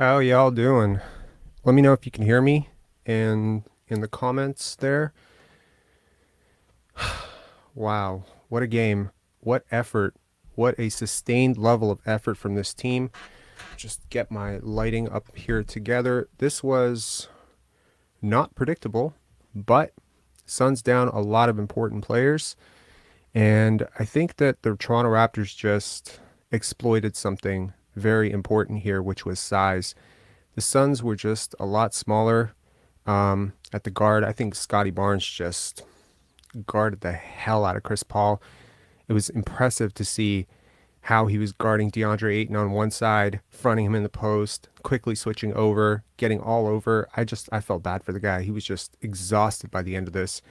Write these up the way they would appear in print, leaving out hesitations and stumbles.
How y'all doing? Let me know if you can hear me in the comments there. Wow, what a game. What effort. What a sustained level of effort from this team. Just get my lighting up here together. This was not predictable, but Suns down a lot of important players, and I think that the Toronto Raptors just exploited something very important here, which was size. The Suns were just a lot smaller at the guard. I think Scotty Barnes just guarded the hell out of Chris Paul. It was impressive to see how he was guarding DeAndre Ayton on one side, fronting him in the post, quickly switching over, getting all over. I felt bad for the guy. He was just exhausted by the end of this.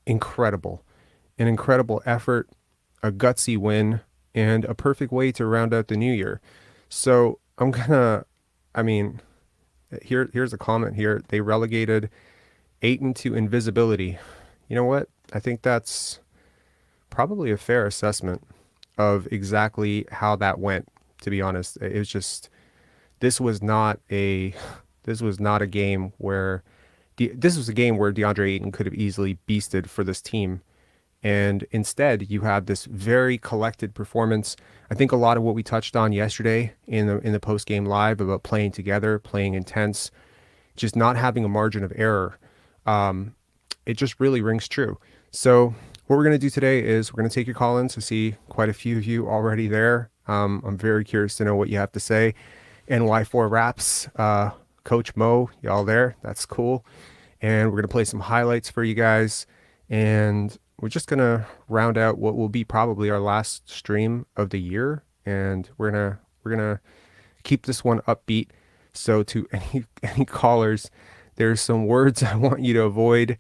Incredible. An incredible effort, a gutsy win, and a perfect way to round out the new year. So I'm gonna I mean, here's a comment here. They relegated Ayton to invisibility. You know what? I think that's probably a fair assessment of exactly how that went. To be honest, it was just this was not a this was not a game where this was a game where DeAndre Ayton could have easily beasted for this team. And instead, you have this very collected performance. I think a lot of what we touched on yesterday in the post game live about playing together, playing intense, just not having a margin of error. Um, it just really rings true. So what we're going to do today is we're going to take your call-ins. I see quite a few of you already there. I'm very curious to know what you have to say. NY4 Raps, Coach Mo, y'all there? That's cool. And we're going to play some highlights for you guys. And we're just going to round out what will be probably our last stream of the year. And we're going to keep this one upbeat. So to any callers, there's some words I want you to avoid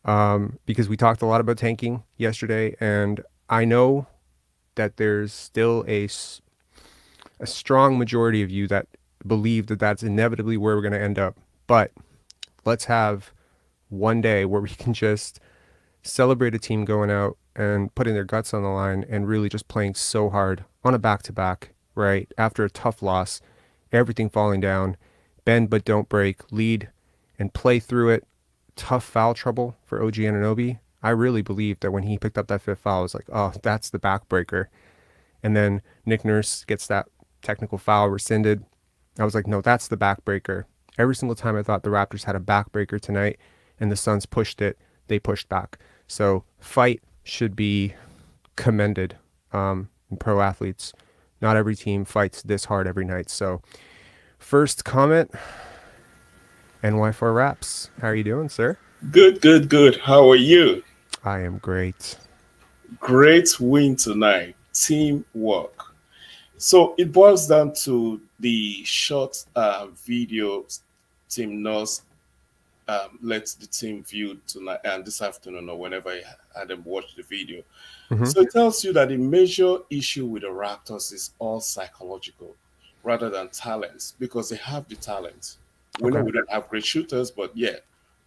because we talked a lot about tanking yesterday, and I know that there's still a strong majority of you that believe that that's inevitably where we're going to end up. But let's have one day where we can just celebrate a team going out and putting their guts on the line and really just playing so hard on a back-to-back, right? After a tough loss, everything falling down, bend but don't break, lead and play through it. Tough foul trouble for OG Anunoby. I really believe that when he picked up that fifth foul, I was like, oh, that's the backbreaker. And then Nick Nurse gets that technical foul rescinded. I was like, no, that's the backbreaker. Every single time I thought the Raptors had a backbreaker tonight and the Suns pushed it, they pushed back. So fight should be commended in pro athletes. Not every team fights this hard every night. So first comment, NY4 Raps. How are you doing, sir? Good, good, good. How are you? I am great. Great win tonight. Teamwork. So it boils down to the short video Team Nurse lets the team view tonight and this afternoon or whenever I had them watch the video. Mm-hmm. So it tells you that the major issue with the Raptors is all psychological rather than talents because they have the talent. We know Okay. we don't have great shooters, but yeah,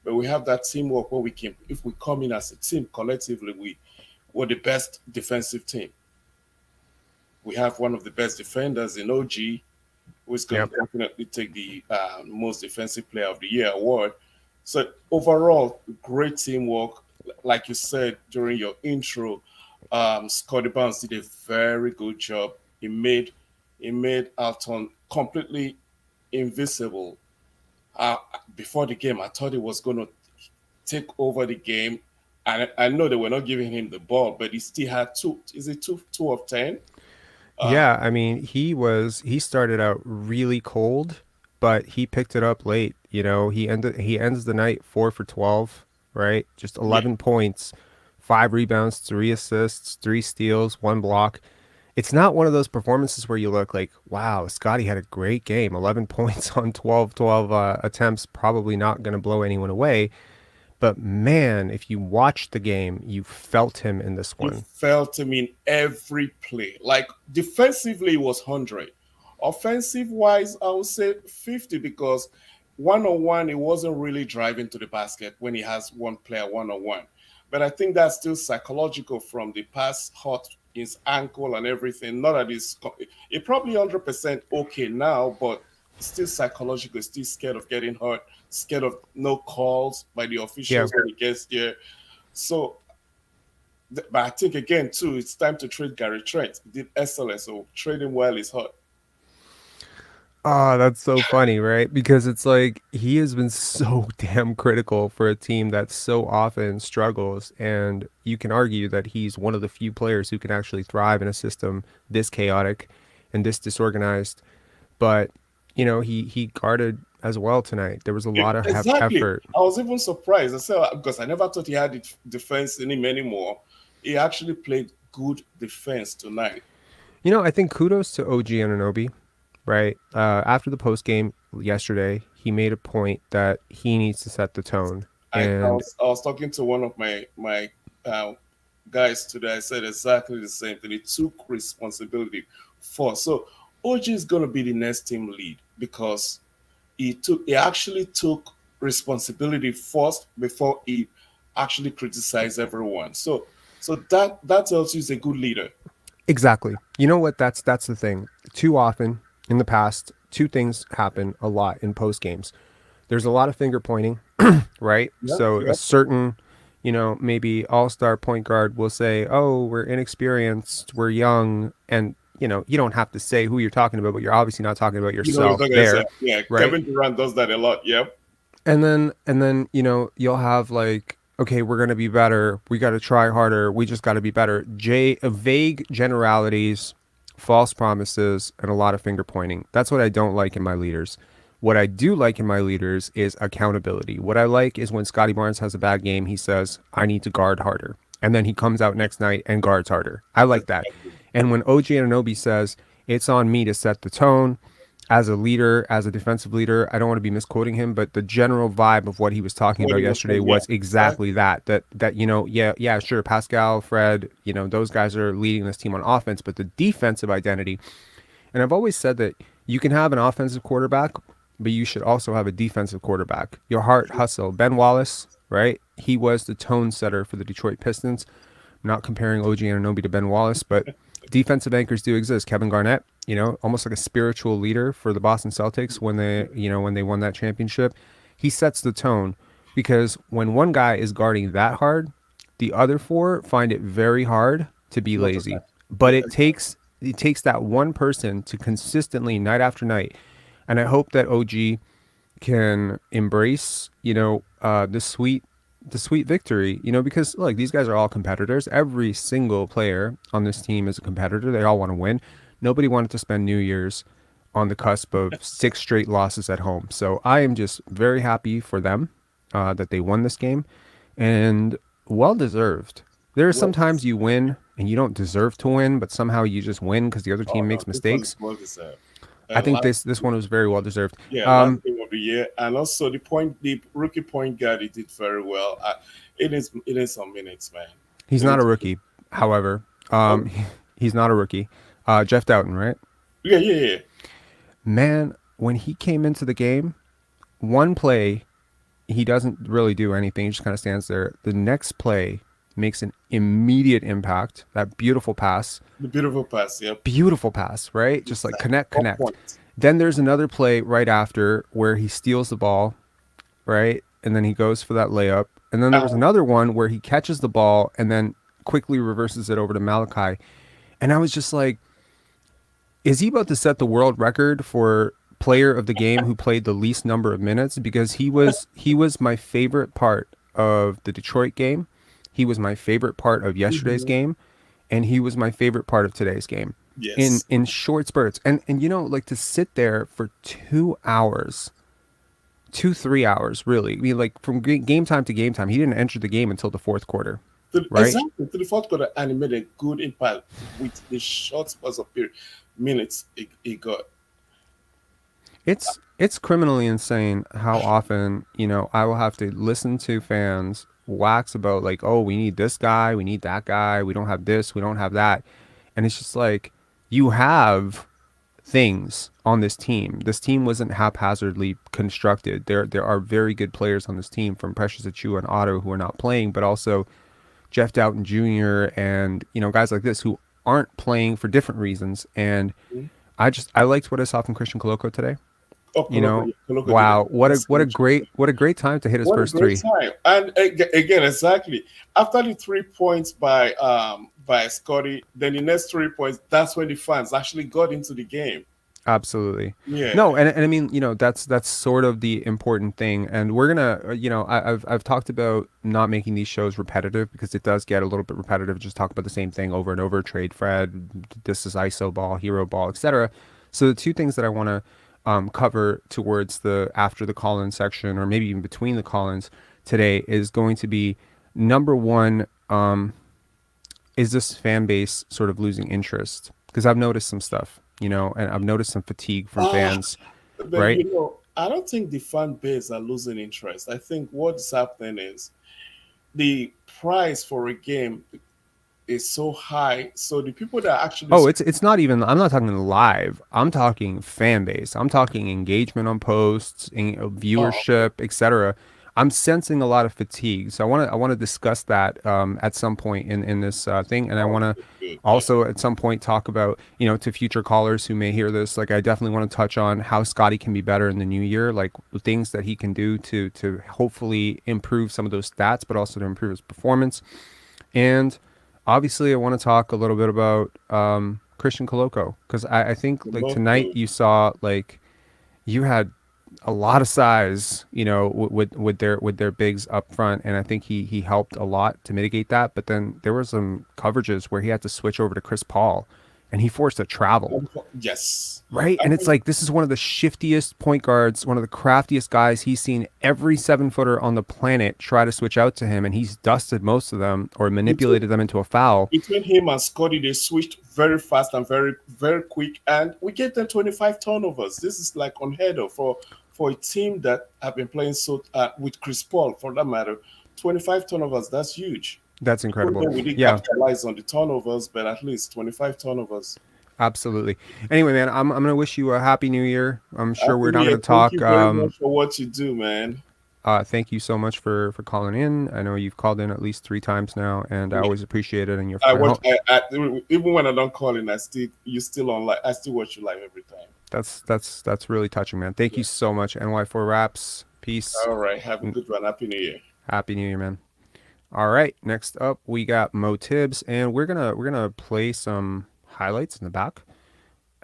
but we have that teamwork where we can, if we come in as a team collectively, we're the best defensive team. We have one of the best defenders in OG, who is going Yep. to definitely take the most defensive player of the year award. So overall, great teamwork. Like you said during your intro, Scotty Barnes did a very good job. He made Alton completely invisible. Uh, Before the game, I thought he was going to take over the game. And I know they were not giving him the ball, but he still had two. Is it two of 10? Uh, Yeah, I mean, he started out really cold, but he picked it up late. He ends the night 4 for 12, right? Just yeah, 11 points, 5 rebounds, 3 assists, 3 steals, 1 block. It's not one of those performances where you look like, wow, Scotty had a great game. 11 points on 12 attempts, probably not going to blow anyone away. But man, if you watched the game, you felt him in this you one. felt him in every play. Like defensively, it was 100. Offensive wise, I would say 50 because one on one, he wasn't really driving to the basket when he has one player one on one. But I think that's still psychological from the pass hot his ankle and everything. Not that it's it probably 100% okay now, but still psychological, still scared of getting hurt, scared of no calls by the Yeah. officials when he gets there. So, but I think again too, it's time to trade Gary Trent. He did excellent, so trade him while he's hot. Oh, that's so funny, right? Because it's like he has been so damn critical for a team that so often struggles. And you can argue that he's one of the few players who can actually thrive in a system this chaotic and this disorganized. But, he guarded as well tonight. There was a lot of Exactly. effort. I was even surprised. I said because I never thought he had the defense in him anymore. He actually played good defense tonight. I think kudos to OG Ananobi, right? After the post game yesterday, he made a point that he needs to set the tone. And I was talking to one of my uh, guys today. I said exactly the same thing. He took responsibility for. So OG is going to be the next team lead because he actually took responsibility first before he actually criticized everyone. So that tells you he's a good leader. exactly. You know what? That's the thing. Too often in the past, two things happen a lot in post games. There's a lot of finger pointing, right? Yep, So a yep. certain, maybe all-star point guard will say, "Oh, we're inexperienced, we're young," and you don't have to say who you're talking about, but you're obviously not talking about You know what you're yourself talking there, about. Yeah, right? Kevin Durant does that a lot. Yep. And then you'll have like, okay, we're gonna be better, we got to try harder, we just got to be better. Vague generalities, false promises, and a lot of finger pointing. That's what I don't like in my leaders. What I do like in my leaders is accountability. What I like is when Scotty Barnes has a bad game, he says, I need to guard harder, and then he comes out next night and guards harder. I like that. And when OG Ananobi says, it's on me to set the tone as a leader, as a defensive leader, I don't want to be misquoting him, but the general vibe of what he was talking What about he was yesterday saying, yeah, was exactly that. That yeah, sure, Pascal, Fred, those guys are leading this team on offense, but the defensive identity. And I've always said that you can have an offensive quarterback, but you should also have a defensive quarterback. Your heart hustle. Ben Wallace, right? He was the tone setter for the Detroit Pistons. I'm not comparing OG Anunoby to Ben Wallace, but defensive anchors do exist. Kevin Garnett, almost like a spiritual leader for the Boston Celtics when they won that championship. He sets the tone because when one guy is guarding that hard, the other four find it very hard to be not to lazy. that. But it takes that one person to consistently night after night. And I hope that OG can embrace, the sweet victory, because look, these guys are all competitors. Every single player on this team is a competitor. They all want to win. Nobody wanted to spend New Year's on the cusp of 6 straight losses at home. So I am just very happy for them that they won this game, and well deserved. There are Well, sometimes you win and you don't deserve to win, but somehow you just win because the other oh team no, makes this one mistakes. is well deserved. I think Last, this one was very well deserved. yeah, last game of the year, and also the rookie point guard, he did very well. It is some minutes, man. He's It not a is. rookie, however. Oh, He's not a rookie. Jeff Doughton, right? yeah, yeah, yeah. Man, when he came into the game, one play, he doesn't really do anything. He just kind of stands there. The next play makes an immediate impact. That The beautiful pass. Yep. beautiful pass, right? Just like Exactly. connect, On connect. point. Then there's another play right after where he steals the ball, right? And then he goes for that layup. And then there was Uh, another one where he catches the ball and then quickly reverses it over to Malachi. And I was just like, is he about to set the world record for player of the game who played the least number of minutes? Because he was my favorite part of the Detroit game. He was my favorite part of yesterday's mhm. game, and he was my favorite part of today's game. In Yes. in short spurts. And like to sit there for 2 hours, 2 3 hours really. I mean, like from game time to game time, he didn't enter the game until the fourth quarter, right? Exactly to the fourth quarter, and he made a good impact with the short spurs of period minutes he got. It's criminally insane how often, I will have to listen to fans wax about like, oh, we need this guy, we need that guy, we don't have this, we don't have that. And it's just like you have things on this team. This team wasn't haphazardly constructed. There are very good players on this team, from Precious Achua and Otto, who are not playing, but also Jeff Doughton Jr. and guys like this who aren't playing for different reasons. And I liked what I saw from Christian Coloco today. Oh, You know, Koloko did wow, an excellent job. what a great time to hit his What a first great three. time! And again, exactly after the 3 points by Scotty, then the next 3 points. That's when the fans actually got into the game. Absolutely. Yeah. No, and I mean, that's sort of the important thing. And we're gonna, I've talked about not making these shows repetitive because it does get a little bit repetitive. Just talk about the same thing over and over. Trade Fred, this is ISO ball, hero ball, etc. So the two things that I want to cover towards the after the call-in section, or maybe even between the call-ins today, is going to be number one. Is this fan base sort of losing interest? Because I've noticed some stuff, and I've noticed some fatigue from Ah, fans, but right? I don't think the fan base are losing interest. I think what's happening is the price for a game is so high, so the people that actually Oh, it's not even. I'm not talking live. I'm talking fan base. I'm talking engagement on posts, oh, viewership, etc. I'm sensing a lot of fatigue. So I want to discuss that at some point in this thing, and I oh, want to good, yeah. also at some point talk about to future callers who may hear this. Like I definitely want to touch on how Scotty can be better in the new year, like things that he can do to hopefully improve some of those stats, but also to improve his performance. And obviously, I want to talk a little bit about Christian Coloco because I think like tonight Loco. you saw like you had a lot of size, with their bigs up front, and I think he helped a lot to mitigate that. But then there were some coverages where he had to switch over to Chris Paul, and he forced a travel. Yes. Right. I And it's think like this is one of the shiftiest point guards, one of the craftiest guys. He's seen every 7-footer on the planet try to switch out to him, and he's dusted most of them or between, manipulated them into a foul. between him and Scotty, they switched very fast and very, very quick, and we gave them 25 turnovers. This is like unheard of for a team that have been playing so with Chris Paul, for that matter. 25 turnovers, that's huge. That's Even incredible. though we didn't Yeah, capitalize on the turnovers, but at least 25 turnovers. absolutely. Anyway, man, I'm gonna wish you a happy new year. I'm sure Happy we're New not Year. gonna Thank talk. you very much for what you do, man. Thank you so much for calling in. I know you've called in at least 3 times now, and I Yeah. always appreciate it. And your I I watch. hope Even when I don't call in, I still you still on live. I still watch you live every time. that's really touching, man. Thank you Yeah. so much. NY4 Raps. Peace. All right. Have a good one. Happy New Year. Happy New Year, man. All right, next up we got Mo Tibbs, and we're gonna play some highlights in the back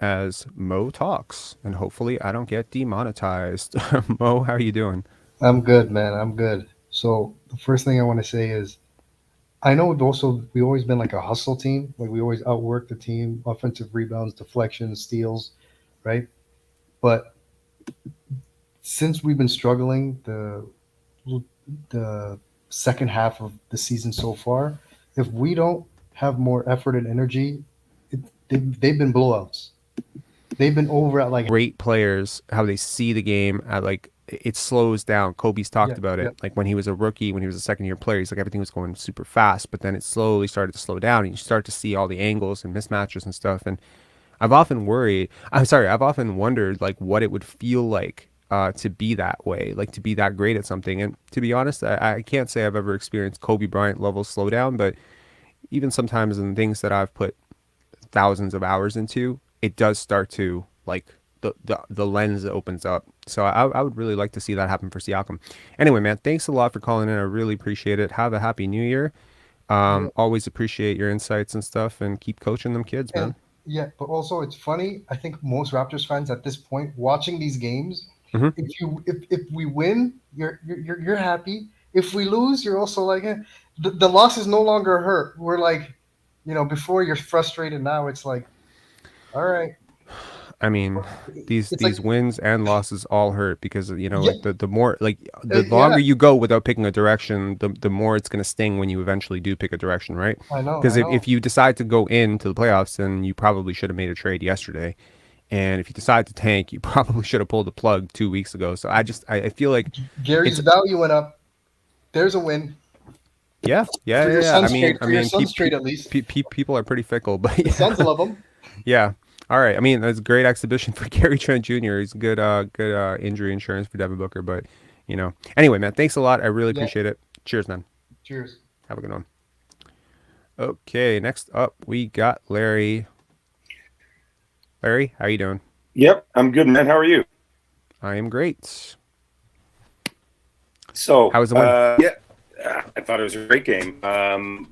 as Mo talks, and hopefully I don't get demonetized. Mo, how are you doing? I'm good, man. I'm good. So the first thing I want to say is I know we always been like a hustle team. Like we always outwork the team, offensive rebounds, deflections, steals, right? But since we've been struggling the second half of the season so far, if we don't have more effort and energy, they've been blowouts. They've been over at like Great players, how they see the game, like it slows down. Kobe's talked yeah, about yeah. it. Like when he was a rookie, when he was a second year player, he's like everything was going super fast, but then it slowly started to slow down, and you start to see all the angles and mismatches and stuff. And I've often wondered like what it would feel like to be that way, like to be that great at something. And to be honest, I can't say I've ever experienced Kobe Bryant level slowdown, but even sometimes in things that I've put thousands of hours into, it does start to like the lens opens up. So I would really like to see that happen for Siakam. Anyway, man, thanks a lot for calling in. I really appreciate it. Have a happy new year. Yeah. Always appreciate your insights and stuff, and keep coaching them kids, man. And yeah, but also it's funny. I think most Raptors fans at this point watching these games, Hmm. if we win, you're happy. If we lose, you're also like the loss is no longer hurt. We're like, before you're frustrated. Now it's like, all right, I mean, these it's like these wins and losses all hurt because yeah, like the more like the yeah. longer you go without picking a direction, the more it's going to sting when you eventually do pick a direction, right? I know, Because I if know. you decide to go into the playoffs, then you probably should have made a trade yesterday. And if you decide to tank, you probably should have pulled the plug 2 weeks ago. So I feel like Gary's it's value went up. There's a win yeah, yeah, for yeah, your yeah. Suns trade. For your Suns trade, at least People are pretty fickle, but the Suns yeah. love him. Yeah. All right. I mean, that's a great exhibition for Gary Trent Jr. He's good injury insurance for Devin Booker, but Anyway, man, thanks a lot. I really Yeah. appreciate it. Cheers, man. Cheers. Have a good one. Okay, next up we got Larry. Larry, how you doing? Yep, I'm good, man. How are you? I am great. So, How was the win? yeah, I thought it was a great game.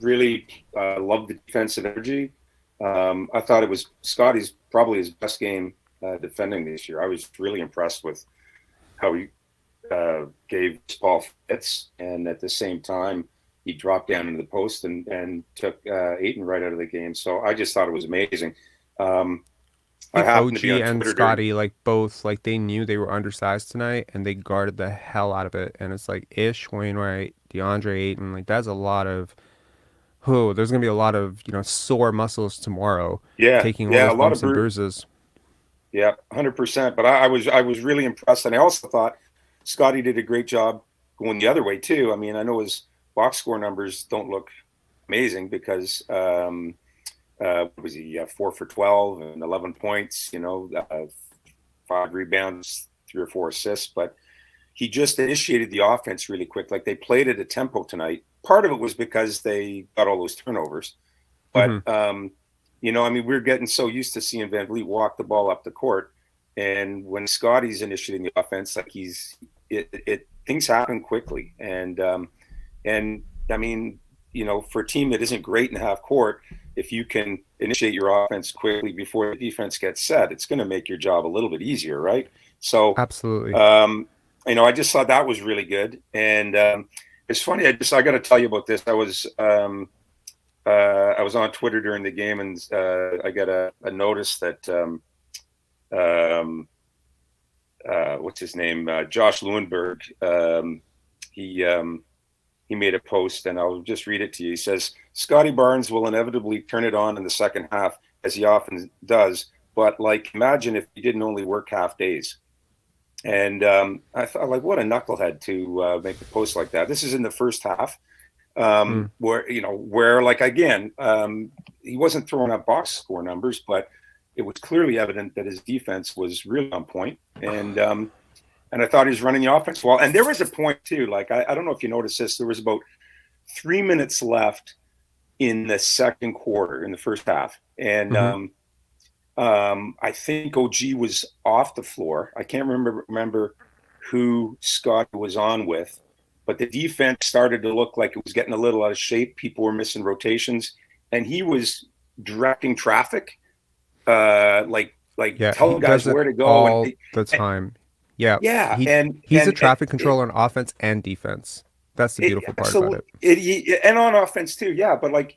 Really loved the defensive energy. I thought it was Scotty's probably his best game defending this year. I was really impressed with how he gave Paul fits, and at the same time, he dropped down into the post and took Ayton right out of the game. So I just thought it was amazing. I happened to OG be on and Twitter Scotty, like both, like they knew they were undersized tonight, and they guarded the hell out of it. And it's like Ish, Wainwright, DeAndre Ayton, like that's a lot of. Oh, there's gonna be a lot of sore muscles tomorrow, taking all yeah, those a lot bumps of and bruises. Yeah, 100%. But I was really impressed, and I also thought Scotty did a great job going the other way too. I mean, I know his box score numbers don't look amazing because what was he 4 for 12 and 11 points, 5 rebounds, 3 or 4 assists, but he just initiated the offense really quick. Like they played at a tempo tonight. Part of it was because they got all those turnovers, but I mean, we're getting so used to seeing Van Vliet walk the ball up the court, and when Scotty's initiating the offense, like things happen quickly, and I mean, for a team that isn't great in half court, if you can initiate your offense quickly before the defense gets set, it's going to make your job a little bit easier, right? So, Absolutely. I just thought that was really good, and it's funny. I got to tell you about this. I was on Twitter during the game, and I got a notice that what's his name, Josh Lewenberg. He made a post, and I'll just read it to you. He says, "Scotty Barnes will inevitably turn it on in the second half, as he often does. But imagine if he didn't only work half days." And I thought, what a knucklehead to make a post like that. This is in the first half. Where again, he wasn't throwing up box score numbers, but it was clearly evident that his defense was really on point. And I thought he was running the offense well. And there was a point too, I don't know if you noticed this, there was about 3 minutes left in the second quarter, in the first half. And I think OG was off the floor. I can't remember who Scott was on with, but the defense started to look like it was getting a little out of shape. People were missing rotations, and he was directing traffic, telling guys where to go all the time. Yeah, he's a traffic controller on offense and defense. That's the beautiful part about it. And on offense too, yeah. But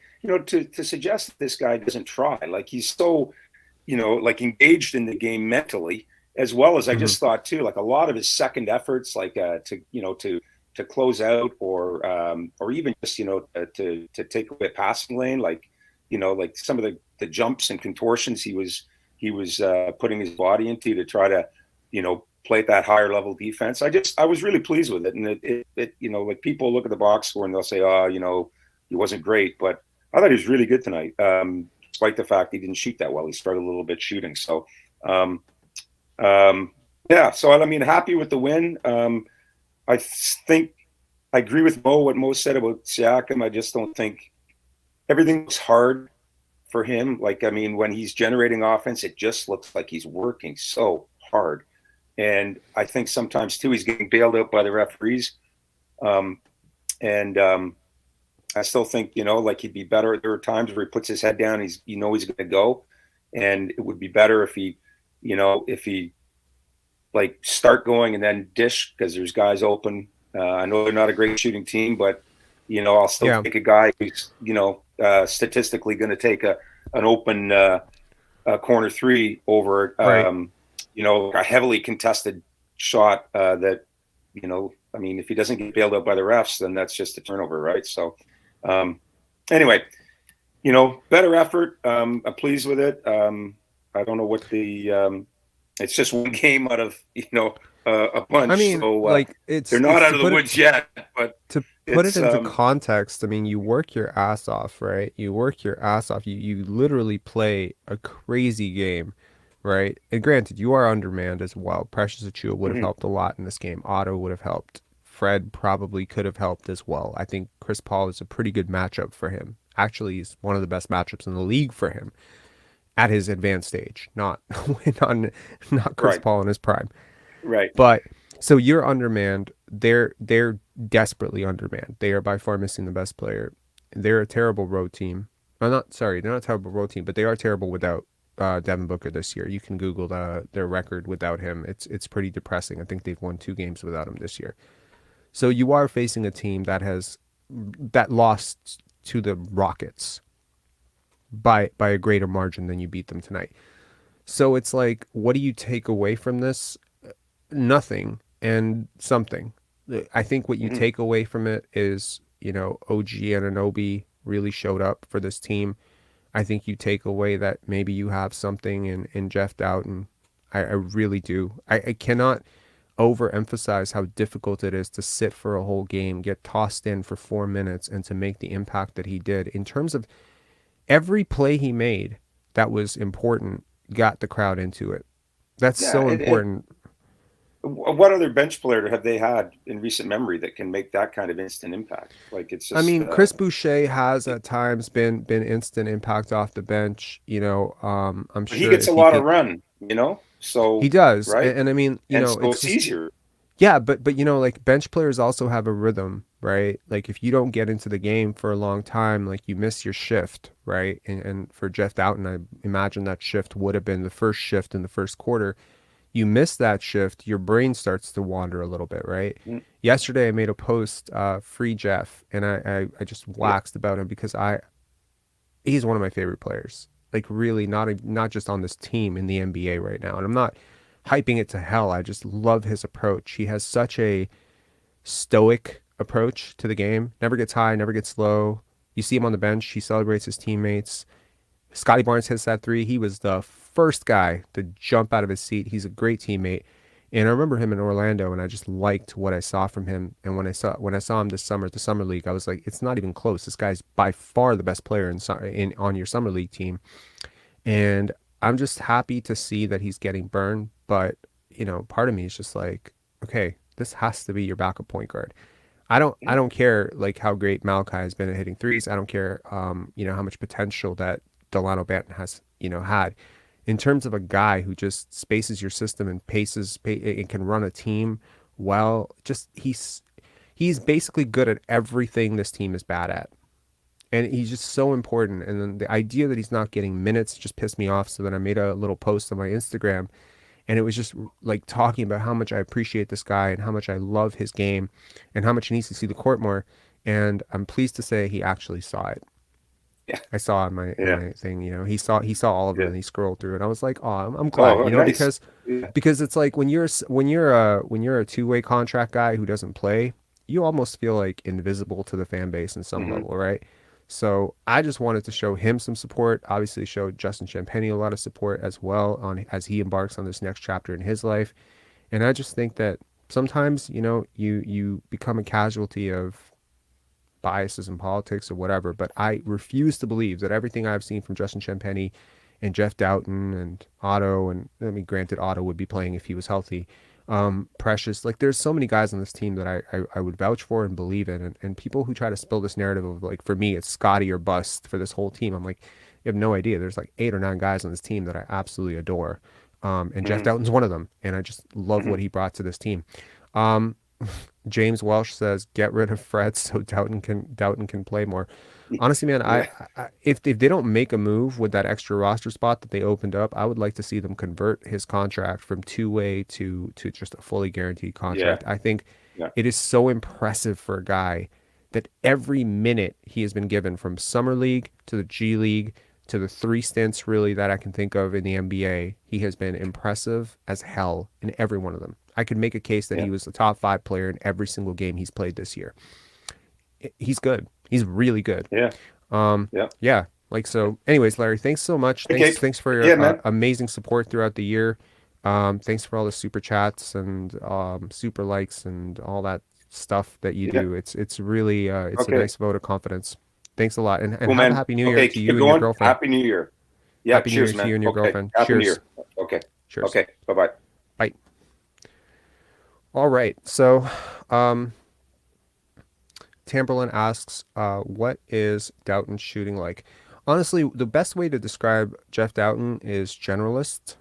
to suggest that this guy doesn't try, he's so engaged in the game mentally, as well as I just thought too, a lot of his second efforts, to close out or even just to take away a passing lane, some of the jumps and contortions he was putting his body into to try to play at that higher level defense. I was really pleased with it, and it people look at the box score and they'll say, he wasn't great, but I thought he was really good tonight, despite the fact he didn't shoot that well. He started a little bit shooting, so so I mean, happy with the win. I think I agree with what Mo said about Siakam. I just don't think everything looks hard for him. When he's generating offense, it just looks like he's working so hard. And I think sometimes too, he's getting bailed out by the referees. I still think, he'd be better. There are times where he puts his head down, he's going to go. And it would be better if he start going and then dish, because there's guys open. I know they're not a great shooting team, but I'll still take a guy who's statistically going to take an open corner three over a heavily contested shot that if he doesn't get bailed out by the refs, then that's just a turnover, right? So anyway, better effort. I'm pleased with it. I don't know what the it's just one game out of a bunch. I mean, so, they're not out of the woods yet. But to put it into context, I mean, you work your ass off, right? You work your ass off. You literally play a crazy game, right? And granted, you are undermanned as well. Precious Achiuwa would have helped a lot in this game. Otto would have helped. Fred probably could have helped as well. I think Chris Paul is a pretty good matchup for him. Actually, he's one of the best matchups in the league for him at his advanced stage, not Chris Paul in his prime. Right. But so you're undermanned. They're desperately undermanned. They are by far missing the best player. They're a terrible road team. I'm not sorry, they're not a terrible road team, but they are terrible without Devin Booker this year. You can Google their record without him. It's pretty depressing. I think they've won 2 games without him this year. So you are facing a team that lost to the Rockets by a greater margin than you beat them tonight. So it's like, what do you take away from this? Nothing and something. I think what you Mhm. take away from it is, OG Anunoby really showed up for this team. I think you take away that maybe you have something in Jeff Doughton. I really do. I cannot overemphasize how difficult it is to sit for a whole game, get tossed in for 4 minutes, and to make the impact that he did. In terms of every play he made that was important, got the crowd into it. That's Yeah. so important. What other bench player have they had in recent memory that can make that kind of instant impact? Like it's I just, mean, Chris Boucher has at times been instant impact off the bench. I'm he sure gets a if you lot of could, run, he so, does, right. and I mean, And so it's it's just easier. yeah, but like bench players also have a rhythm, right? Like if you don't get into the game for a long time, like you miss your shift, right? And for Jeff Doughton, I imagine that shift would have been the first shift in the first quarter. You miss that shift, your brain starts to wander a little bit, right? Mm. Yesterday, I made a post, free Jeff, and I just Yeah. waxed about him because he's one of my favorite players. Like really, not just on this team in the NBA right now, and I'm not hyping it to hell. I just love his approach. He has such a stoic approach to the game. Never gets high, never gets low. You see him on the bench. He celebrates his teammates. Scotty Barnes hits that three. He was the first guy to jump out of his seat. He's a great teammate. And I remember him in Orlando, and I just liked what I saw from him. And when I saw him this summer at the summer league, I was like, it's not even close. This guy's by far the best player on your summer league team. And I'm just happy to see that he's getting burned. But part of me is just like, okay, this has to be your backup point guard. I don't care like how great Malachi has been at hitting threes. I don't care how much potential that Delano Banton has had in terms of a guy who just spaces your system and and can run a team well. Just he's basically good at everything this team is bad at. And he's just so important. And then the idea that he's not getting minutes just pissed me off. So then I made a little post on my Instagram, and it was just like talking about how much I appreciate this guy and how much I love his game and how much he needs to see the court more. And I'm pleased to say he actually saw it. Yeah. I saw in my thing, he saw all of it, Yeah. and he scrolled through it. I was like, oh, I'm glad, Oh, nice. because it's like when you're a two-way contract guy who doesn't play, you almost feel like invisible to the fan base in some Mhm. level, right? So I just wanted to show him some support. Obviously, show Justin Champagnie a lot of support as well as he embarks on this next chapter in his life. And I just think that sometimes, you become a casualty of biases in politics or whatever, but I refuse to believe that everything I've seen from Justin Champagnie and Jeff Doughton and Otto, and I mean, granted, Otto would be playing if he was healthy. Precious, like there's so many guys on this team that I would vouch for and believe in, and people who try to spill this narrative of like, for me, it's Scotty or bust for this whole team. I'm like, you have no idea. There's like 8 or 9 guys on this team that I absolutely adore. And Jeff Mhm. Doughton's one of them, and I just love what he brought to this team. James Welsh says, "Get rid of Fred so Doughton can play more." Honestly, man, Yeah. if they don't make a move with that extra roster spot that they opened up, I would like to see them convert his contract from two-way to just a fully guaranteed contract. I think Yeah. it is so impressive for a guy that every minute he has been given, from summer league to the G League to the 3 stints really that I can think of in the NBA, he has been impressive as hell in every one of them. I could make a case that Yeah. he was the top 5 player in every single game he's played this year. He's good. He's really good. Yeah. Yeah. Yeah. Like, so anyways, Larry, thanks so much. Okay. Thanks for your Yeah, man. amazing support throughout the year. Thanks for all the super chats and super likes and all that stuff that you Yeah. do. It's really it's a Okay. nice vote of confidence. Thanks a lot. And Cool, have man. a happy new year Okay, to keep you it and your going. girlfriend. Happy New Year. Yeah, Happy New cheers, Year to man. you and your Okay. girlfriend. Happy New Cheers. Year. Okay. Cheers. Okay. Bye-bye. Bye. All right. So, Tamberlin asks, what is Doughton shooting like? Honestly, the best way to describe Jeff Doughton is generalist.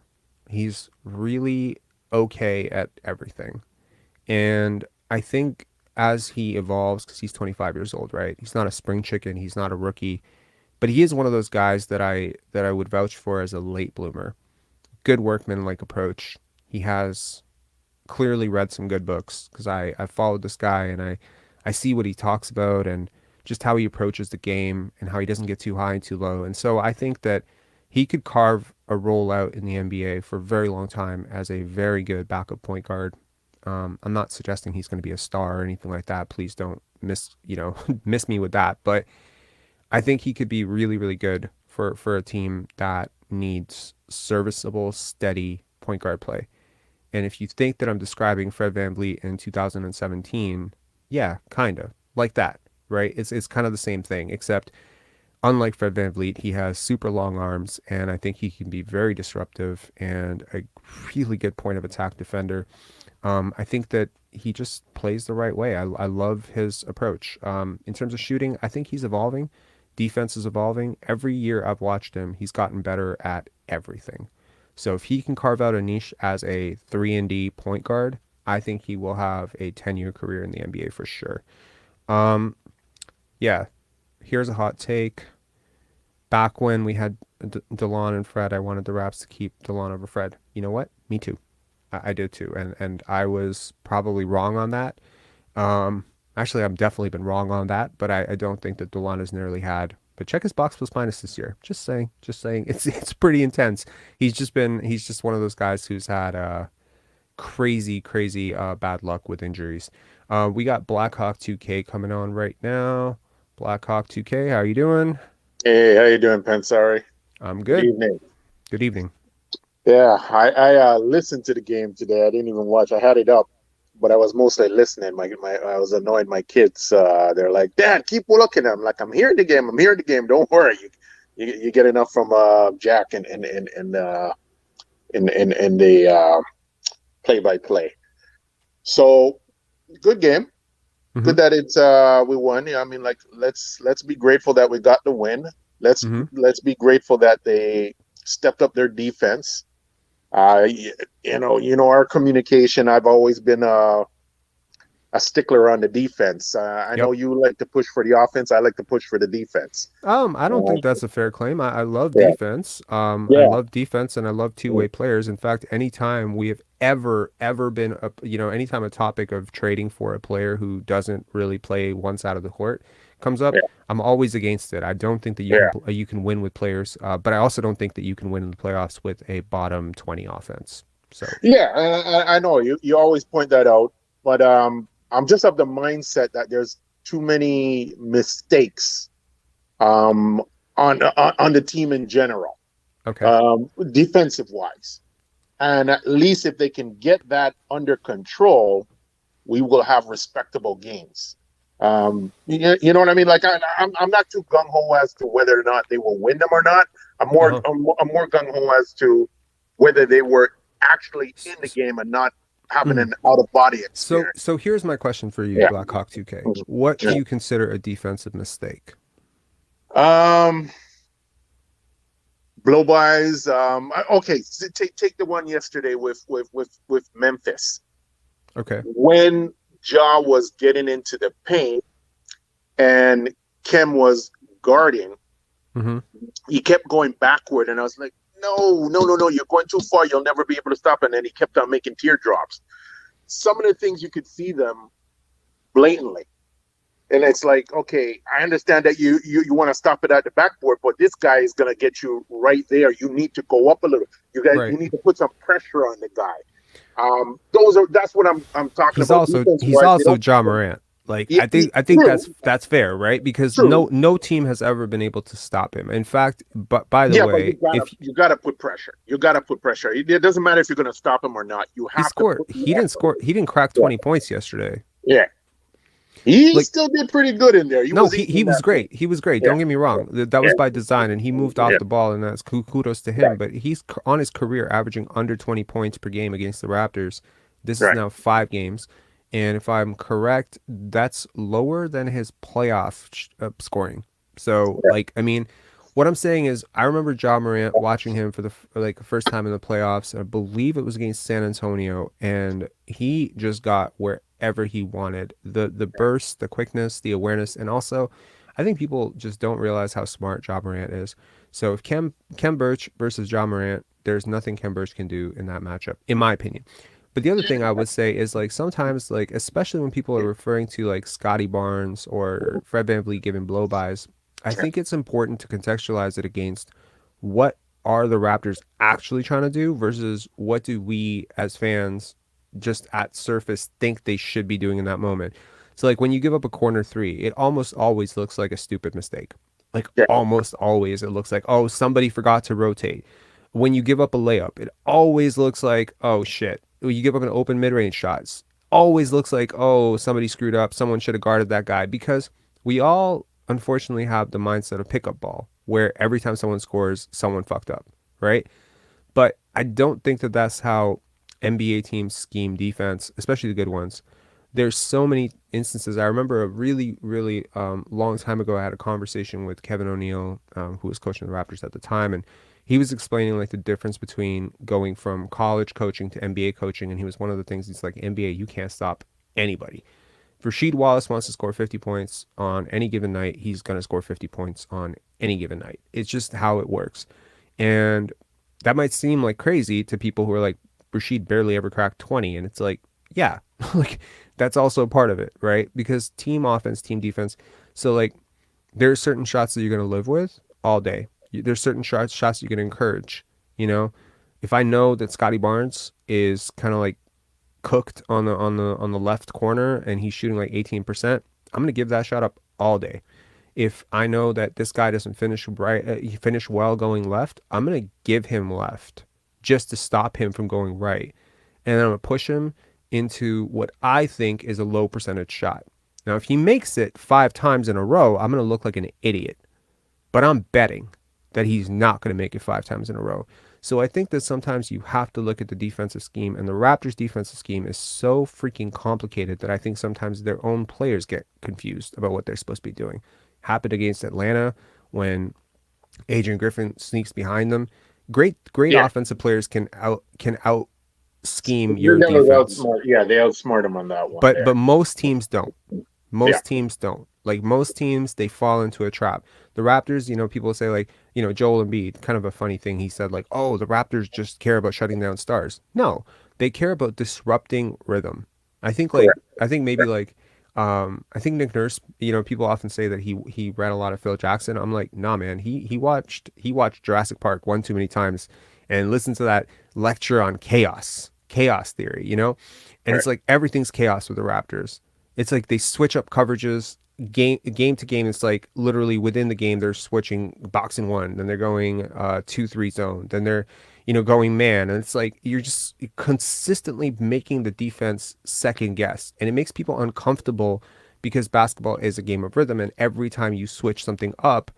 He's really okay at everything. And I think as he evolves, because he's 25 years old, right? He's not a spring chicken. He's not a rookie, but he is one of those guys that I would vouch for as a late bloomer. Good workman-like approach. He has clearly read some good books because I followed this guy and I see what he talks about and just how he approaches the game and how he doesn't get too high and too low. And so I think that he could carve a role out in the NBA for a very long time as a very good backup point guard. I'm not suggesting he's going to be a star or anything like that. Please don't miss me with that. But I think he could be really, really good for a team that needs serviceable, steady point guard play. And if you think that I'm describing Fred VanVleet in 2017, yeah, kind of like that, right? It's kind of the same thing, except unlike Fred VanVleet, he has super long arms, and I think he can be very disruptive and a really good point of attack defender. I think that he just plays the right way. I love his approach. In terms of shooting, I think he's evolving. Defense is evolving. Every year I've watched him, he's gotten better at everything. So if he can carve out a niche as a 3-and-D point guard, I think he will have a 10-year career in the NBA for sure. Yeah, here's a hot take. Back when we had DeLon and Fred, I wanted the Raps to keep DeLon over Fred. You know what? Me too. I did too. And I was probably wrong on that. Actually, I've definitely been wrong on that, but I don't think that DeLon has nearly had. But check his box plus minus this year. Just saying. It's pretty intense. He's just one of those guys who's had crazy bad luck with injuries. We got Blackhawk 2K coming on right now. Blackhawk 2K, how are you doing? Hey, how you doing, Pensari? I'm good. Good evening. Good evening. Yeah, I listened to the game today. I didn't even watch. I had it up, but I was mostly listening. I was annoying my kids. They're like, "Dad, keep looking." I'm like, "I'm hearing the game. I'm hearing the game. Don't worry. You get enough from Jack and the play-by-play." So good game. Mhm. Good that it's we won. Yeah, I mean, like let's be grateful that we got the win. Let's be grateful that they stepped up their defense. Our communication. I've always been a stickler on the defense. I know you like to push for the offense. I like to push for the defense. I don't think that's a fair claim. I love Yeah. defense. I Yeah. love defense and I love two-way players. In fact, anytime we have ever been anytime a topic of trading for a player who doesn't really play one side of the court comes up, Yeah. I'm always against it. I don't think that you can win with players, but I also don't think that you can win in the playoffs with a bottom 20 offense. So Yeah, I know you always point that out, but I'm just of the mindset that there's too many mistakes on the team in general, okay. defensive wise, and at least if they can get that under control, we will have respectable games. You know what I mean? Like I'm not too gung ho as to whether or not they will win them or not. I'm more gung ho as to whether they were actually in the game and not having an out of body experience. So here's my question for you, Yeah. Blackhawk 2K. What do you consider a defensive mistake? Blow-bys. Okay, take the one yesterday with Memphis. Okay. When Ja was getting into the paint and Kem was guarding, he kept going backward, and I was like, no, you're going too far. You'll never be able to stop. And then he kept on making teardrops. Some of the things you could see them blatantly. And it's like, okay, I understand that you want to stop it at the backboard, but this guy is going to get you right there. You need to go up a little. You need to put some pressure on the guy. That's what I'm talking about. He's also Ja Morant. Like I think that's fair, right? Because no team has ever been able to stop him. In fact, but by the way, you gotta put pressure. You gotta put pressure. It doesn't matter if you're gonna stop him or not. You have to score. He didn't crack 20 points yesterday. Yeah. He still did pretty good in there. He was great. He was great. Don't get me wrong. That was by design, and he moved off the ball, and that's kudos to him. But he's on his career averaging under 20 points per game against the Raptors. This is now 5 games. And if I'm correct, that's lower than his playoff scoring. So, What I'm saying is, I remember Ja Morant watching him for the first time in the playoffs. I believe it was against San Antonio, and he just got wherever he wanted. The burst, the quickness, the awareness, and also, I think people just don't realize how smart Ja Morant is. So if Kem Birch versus Ja Morant, there's nothing Kem Birch can do in that matchup, in my opinion. But the other thing I would say is, like, sometimes, like, especially when people are referring to like Scotty Barnes or Fred VanVleet giving blow-bys, I think it's important to contextualize it against what are the Raptors actually trying to do versus what do we as fans just at surface think they should be doing in that moment. So like when you give up a corner three, it almost always looks like a stupid mistake. Like Yeah. almost always it looks like, oh, somebody forgot to rotate. When you give up a layup, it always looks like, oh shit. When you give up an open mid-range shots, always looks like, oh, somebody screwed up. Someone should have guarded that guy, because we all unfortunately have the mindset of pickup ball, where every time someone scores, someone fucked up, right? But I don't think that that's how NBA teams scheme defense, especially the good ones. There's so many instances. I remember a really, really long time ago, I had a conversation with Kevin O'Neill, who was coaching the Raptors at the time, and he was explaining like the difference between going from college coaching to NBA coaching, and he was one of the things, he's like, NBA, you can't stop anybody. If Rasheed Wallace wants to score 50 points on any given night, he's going to score 50 points on any given night. It's just how it works. And that might seem like crazy to people who are like, Rasheed barely ever cracked 20. And it's like, yeah, like that's also a part of it, right? Because team offense, team defense. So like there's certain shots that you're going to live with all day. There's certain shots you can encourage, you know? If I know that Scotty Barnes is kind of like cooked on the left corner and he's shooting like 18%, I'm gonna give that shot up all day. If I know that this guy doesn't finish right, he finished well going left, I'm gonna give him left just to stop him from going right, and then I'm gonna push him into what I think is a low percentage shot. Now, if he makes it 5 times in a row, I'm gonna look like an idiot, but I'm betting that he's not gonna make it 5 times in a row. So I think that sometimes you have to look at the defensive scheme, and the Raptors' defensive scheme is so freaking complicated that I think sometimes their own players get confused about what they're supposed to be doing. Happened against Atlanta when Adrian Griffin sneaks behind them. Great Yeah. offensive players can out scheme They your never defense. they outsmart him on that one. But most teams don't. Yeah. Most teams don't. Like most teams, they fall into a trap. The Raptors, people say like, Joel Embiid, kind of a funny thing. He said like, oh, the Raptors just care about shutting down stars. No, they care about disrupting rhythm. I think like, Correct. I think maybe like, I think Nick Nurse, people often say that he read a lot of Phil Jackson. I'm like, nah, man, he watched Jurassic Park one too many times and listened to that lecture on chaos theory, and it's like everything's chaos with the Raptors. It's like they switch up coverages game to game. It's like literally within the game they're switching boxing one, then they're going 2-3 zone, then they're going man, and it's like you're just consistently making the defense second guess, and it makes people uncomfortable because basketball is a game of rhythm, and every time you switch something up,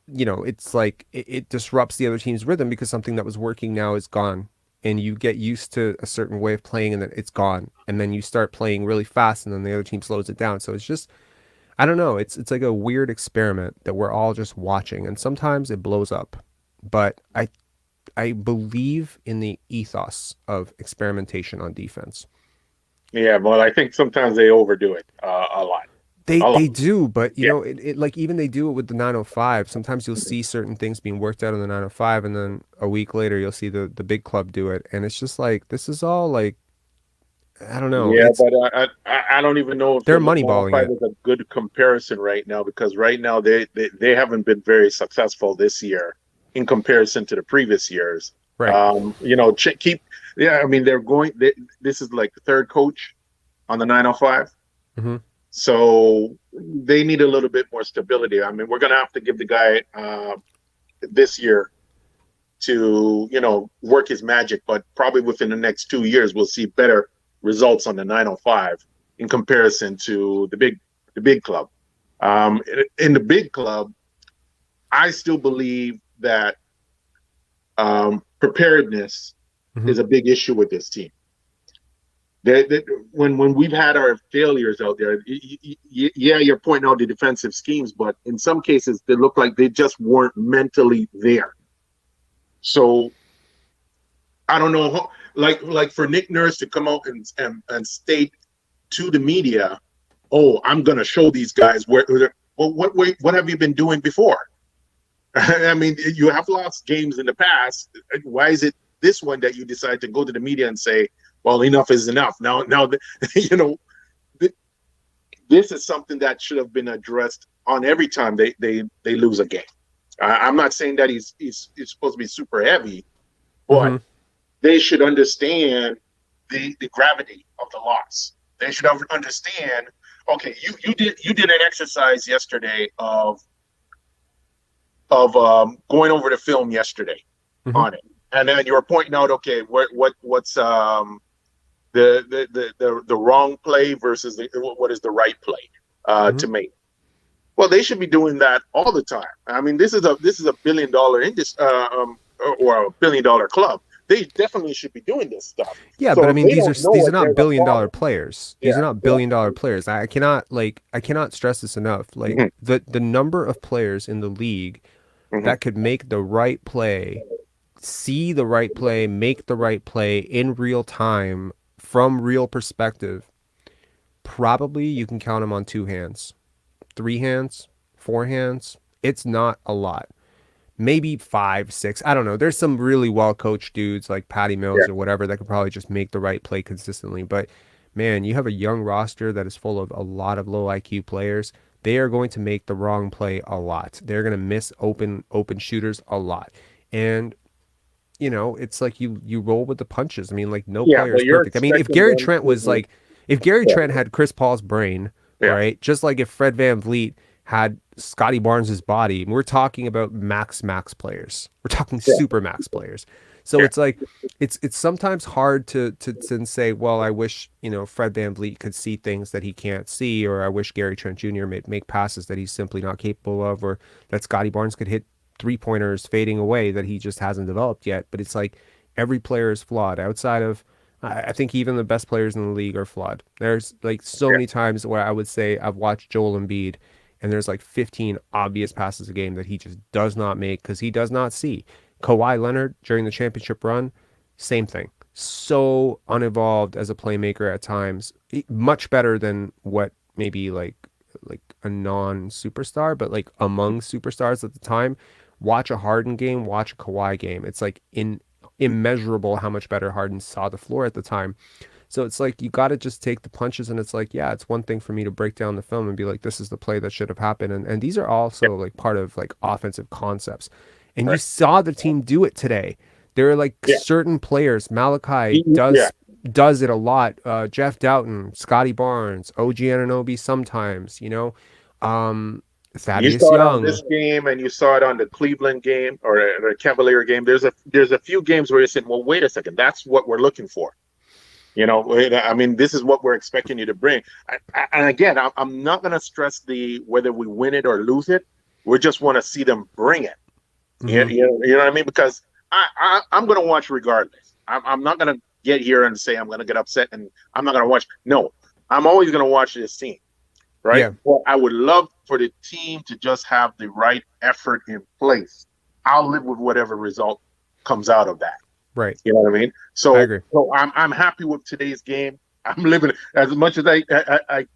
it's like it disrupts the other team's rhythm because something that was working now is gone. And you get used to a certain way of playing and then it's gone. And then you start playing really fast and then the other team slows it down. So it's just, I don't know. It's like a weird experiment that we're all just watching. And sometimes it blows up. But I believe in the ethos of experimentation on defense. Yeah, well, I think sometimes they overdo it a lot. They do, but it like even they do it with the 905. Sometimes you'll see certain things being worked out on the 905, and then a week later you'll see the big club do it, and it's just like this is all like, I don't know. Yeah, but I don't even know if they're the moneyballing 905 it. is a good comparison right now, because right now they haven't been very successful this year in comparison to the previous years. Right. I mean, this is like the third coach on the 905. Mm-hmm. So they need a little bit more stability. I mean, we're going to have to give the guy this year to, work his magic, but probably within the next 2 years, we'll see better results on the 905 in comparison to the big club. In the big club, I still believe that preparedness is a big issue with this team. When we've had our failures out there, yeah, you're pointing out the defensive schemes, but in some cases they look like they just weren't mentally there. So I don't know, like for Nick Nurse to come out and state to the media, "Oh, I'm going to show these guys what have you been doing before?" I mean, you have lost games in the past. Why is it this one that you decide to go to the media and say, "Well, enough is enough"? Now, you know, this is something that should have been addressed on every time they lose a game. I'm not saying that he's supposed to be super heavy, but they should understand the gravity of the loss. They should understand. Okay, you did an exercise yesterday of going over the film yesterday on it, and then you were pointing out, okay, what's the wrong play versus what is the right play to make. Well, they should be doing that all the time. I mean, this is a $1 billion industry or a $1 billion club. They definitely should be doing this stuff. Yeah, So but I mean, these are not $1 billion players. These are not $1 billion players. I cannot stress this enough. Like the number of players in the league that could make the right play, see the right play, make the right play in real time from real perspective. Probably you can count them on 2 hands, 3 hands, 4 hands. It's not a lot. Maybe 5, 6. I don't know. There's some really well-coached dudes like Patty Mills or whatever that could probably just make the right play consistently. But, man, you have a young roster that is full of a lot of low IQ players. They are going to make the wrong play a lot. They're going to miss open shooters a lot. And, you know, it's like you roll with the punches. I mean, like, no player is perfect. I mean, if Gary Trent was like, if Gary Trent had Chris Paul's brain, right, just like if Fred VanVleet had Scotty Barnes' body, we're talking about max players. We're talking super max players. So it's like it's sometimes hard to say, well, I wish, you know, Fred VanVleet could see things that he can't see, or I wish Gary Trent Jr. make passes that he's simply not capable of, or that Scotty Barnes could hit 3-pointers fading away that he just hasn't developed yet. But it's like every player is flawed. Outside of, I think even the best players in the league are flawed. There's like so many times where I would say I've watched Joel Embiid, and there's like 15 obvious passes a game that he just does not make because he does not see. Kawhi Leonard during the championship run, same thing. So unevolved as a playmaker at times. Much better than what maybe like a non-superstar, but like among superstars at the time. Watch a Harden game, watch a Kawhi game. It's like immeasurable how much better Harden saw the floor at the time. So it's like you got to just take the punches, and it's like, yeah, it's one thing for me to break down the film and be like, this is the play that should have happened. And these are also like part of like offensive concepts. And you saw the team do it today. There are like certain players. Malachi does it a lot. Jeff Doughton, Scotty Barnes, OG Anunoby sometimes, you know. Thaddeus you saw it Young. on this game, and you saw it on the Cleveland game or the Cavalier game. There's a few games where you said, well, wait a second, that's what we're looking for. You know, I mean, this is what we're expecting you to bring. And again, I'm not going to stress whether we win it or lose it. We just want to see them bring it. You know what I mean? Because I'm going to watch regardless. I'm not going to get here and say I'm going to get upset and I'm not going to watch. No, I'm always going to watch this team, right? Yeah. Well, I would love for the team to just have the right effort in place. I'll live with whatever result comes out of that. Right. You know what I mean? So, I agree. So I'm happy with today's game. I'm living as much as I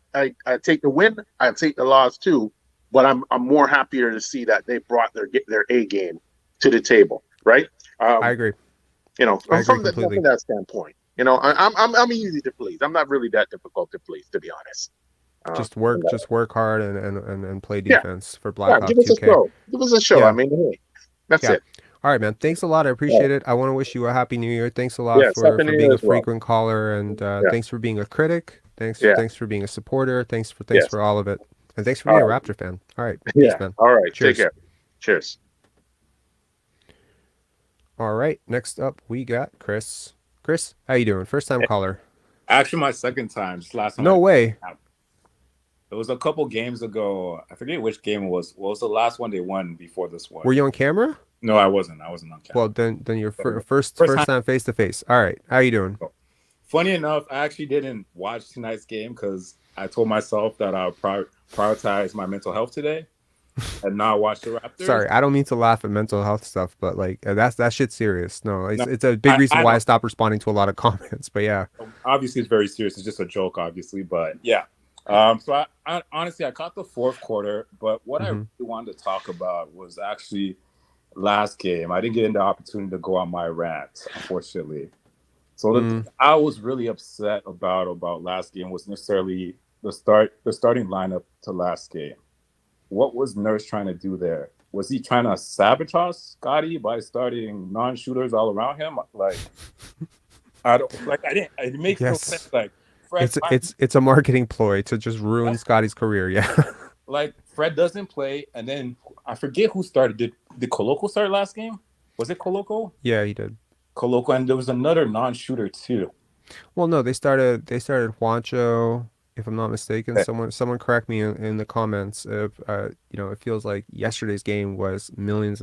take the win, I take the loss too. But I'm more happier to see that they brought their A game to the table, right? I agree. You know, from that standpoint, you know, I'm easy to please. I'm not really that difficult to please, to be honest. Just work hard and play defense for Black Ops 2K. Give us a show. Yeah. I mean, hey, that's it. All right, man. Thanks a lot. I appreciate it. I want to wish you a happy New Year. Thanks a lot for being a frequent caller, and thanks for being a critic. Thanks for being a supporter. Thanks for all of it. And thanks for being a Raptor fan. All right. Peace, man. All right. Cheers. Take care. Cheers. All right. Next up, we got Chris. Chris, how you doing? First time caller. Actually, my second time. Just last time. No way. It was a couple games ago. I forget which game it was. What was the last one they won before this one? Were you on camera? No, I wasn't. I wasn't on camera. Well, then you're first time face to face. All right. How you doing? funny enough, I actually didn't watch tonight's game because I told myself that I'll prioritize my mental health today and not watch the Raptors. Sorry, I don't mean to laugh at mental health stuff, but like that shit's serious. No, No, it's a big reason I why I don't. stopped responding to a lot of comments. But yeah, Obviously, it's very serious. It's just a joke, obviously, but yeah. So I honestly, I caught the fourth quarter, but what I really wanted to talk about was actually last game. I didn't get the opportunity to go on my rant, unfortunately. So the thing I was really upset about last game was necessarily the starting lineup to last game. What was Nurse trying to do there? Was he trying to sabotage Scotty by starting non-shooters all around him? Like, I don't like. I didn't. It makes no Yes. sense. Like, Fred, it's a marketing ploy to just ruin Scotty's career. Yeah. like Fred doesn't play, and then I forget who started. Did Coloco start last game? Was it Coloco? Yeah, he did. Coloco, and there was another non-shooter too. Well, no, they started Juancho, if I'm not mistaken. Okay. Someone correct me in the comments if it feels like yesterday's game was millions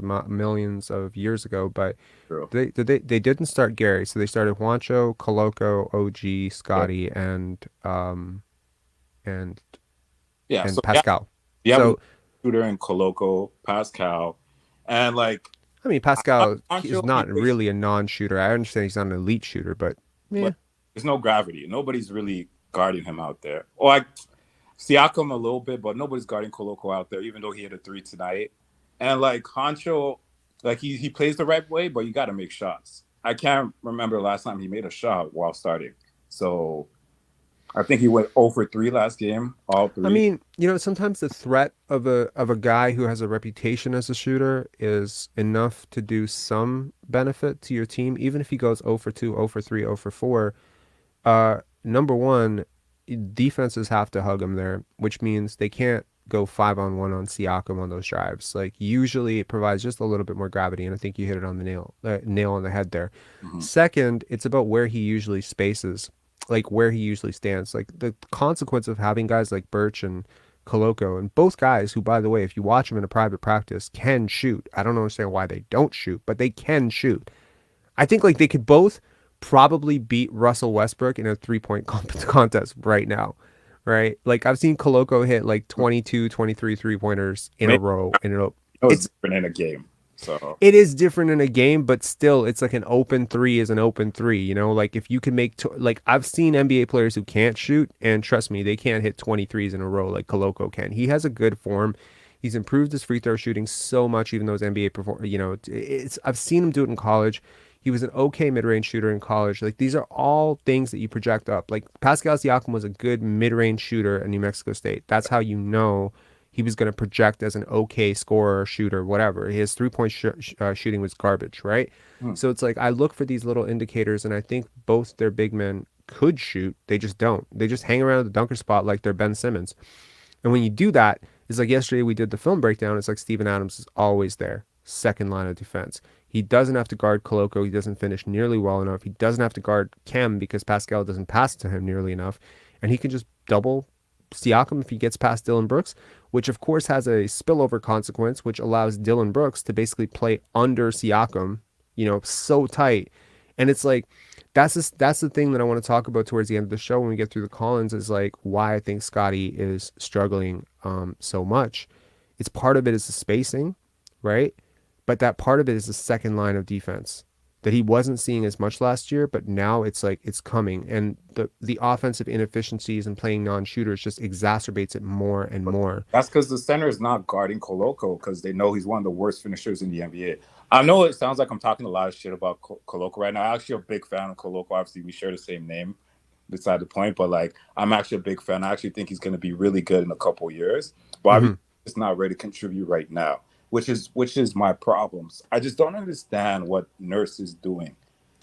of years ago, but True. they didn't start Gary, so they started Juancho, Coloco, OG, Scotty, and Yeah. So Pascal. you have So a shooter in Coloco, Pascal, and like I mean, Pascal I'm is sure not he plays- really a non-shooter. I understand he's not an elite shooter, but yeah. But there's no gravity. Nobody's really guarding him out there. Or like Siakam a little bit, but nobody's guarding Coloco out there, even though he hit a 3 tonight. And like Honcho, like he plays the right way, but you got to make shots. I can't remember the last time he made a shot while starting. So I think he went 0 for 3 last game, all 3. I mean, sometimes the threat of a guy who has a reputation as a shooter is enough to do some benefit to your team, even if he goes 0 for 2, 0 for 3, 0 for 4. Number one, defenses have to hug him there, which means they can't go 5-on-1 on Siakam on those drives. Like usually it provides just a little bit more gravity, and I think you hit it on the nail on the head there. Second, it's about where he usually spaces, like where he usually stands. Like the consequence of having guys like Birch and Coloco, and both guys who, by the way, if you watch them in a private practice, can shoot. I don't understand why they don't shoot, but they can shoot. I think like they could both probably beat Russell Westbrook in a 3-point contest right now, right? Like I've seen Coloco hit like 22, 23 3-pointers in a row. It's different in a game. So it is different in a game, but still it's like an open 3 is an open 3, like if you can make like I've seen NBA players who can't shoot, and trust me, they can't hit 23s in a row like Coloco can. He has a good form. He's improved his free throw shooting so much, even though his NBA I've seen him do it in college. He was an okay mid-range shooter in college. Like these are all things that you project up. Like Pascal Siakam was a good mid-range shooter at New Mexico State. That's how you know he was going to project as an okay scorer, shooter, whatever. His 3-point shooting was garbage, right? So it's like I look for these little indicators, and I think both their big men could shoot. They just don't. They just hang around the dunker spot like they're Ben Simmons. And when you do that, it's like yesterday we did the film breakdown. It's like Steven Adams is always there, second line of defense. He doesn't have to guard Coloco. He doesn't finish nearly well enough. He doesn't have to guard Kem because Pascal doesn't pass to him nearly enough. And he can just double Siakam if he gets past Dylan Brooks, which of course has a spillover consequence, which allows Dylan Brooks to basically play under Siakam, so tight. And it's like, that's the thing that I want to talk about towards the end of the show when we get through the Collins, is like why I think Scotty is struggling so much. It's part of it is the spacing, right? But that part of it is the second line of defense that he wasn't seeing as much last year, but now it's like it's coming. And the offensive inefficiencies and playing non-shooters just exacerbates it more and more. That's because the center is not guarding Coloco because they know he's one of the worst finishers in the NBA. I know it sounds like I'm talking a lot of shit about Coloco right now. I'm actually a big fan of Coloco. Obviously, we share the same name, beside the point. But like, I'm actually a big fan. I actually think he's going to be really good in a couple of years. But he's not ready to contribute right now, which is my problems. I just don't understand what Nurse is doing.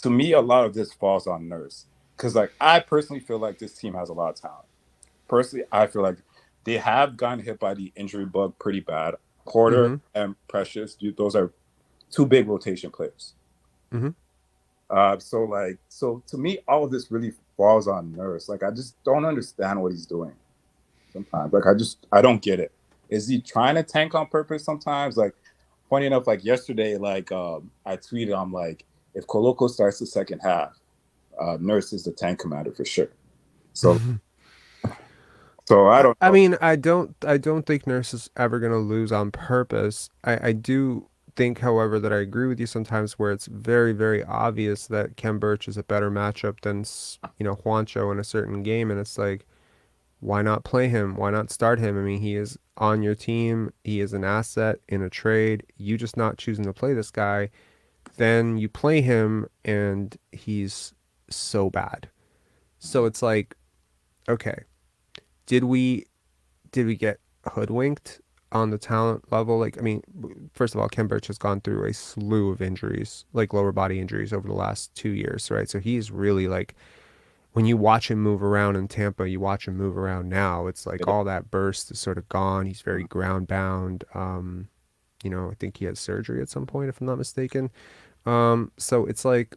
To me, a lot of this falls on Nurse because like I personally feel like this team has a lot of talent. Personally, I feel like they have gotten hit by the injury bug pretty bad. Porter and Precious, those are two big rotation players. So to me, all of this really falls on Nurse. Like I just don't understand what he's doing sometimes. Like I don't get it. Is he trying to tank on purpose sometimes? Like funny enough, like yesterday, like I tweeted, I'm like, if Coloco starts the second half, Nurse is the tank commander for sure. So, so I don't I know. mean, I don't think Nurse is ever going to lose on purpose. I do think, however, that I agree with you sometimes where it's very, very obvious that Kem Birch is a better matchup than, Juancho in a certain game. And it's like, why not play him? Why not start him? I mean, he is on your team. He is an asset in a trade. You just not choosing to play this guy. Then you play him and he's so bad. So it's like, okay, did we get hoodwinked on the talent level? Like, I mean, first of all, Kem Birch has gone through a slew of injuries, like lower body injuries over the last 2 years, right? So he's really like, when you watch him move around in Tampa, you watch him move around now, it's like all that burst is sort of gone. He's very ground bound. I think he had surgery at some point, if I'm not mistaken. So it's like,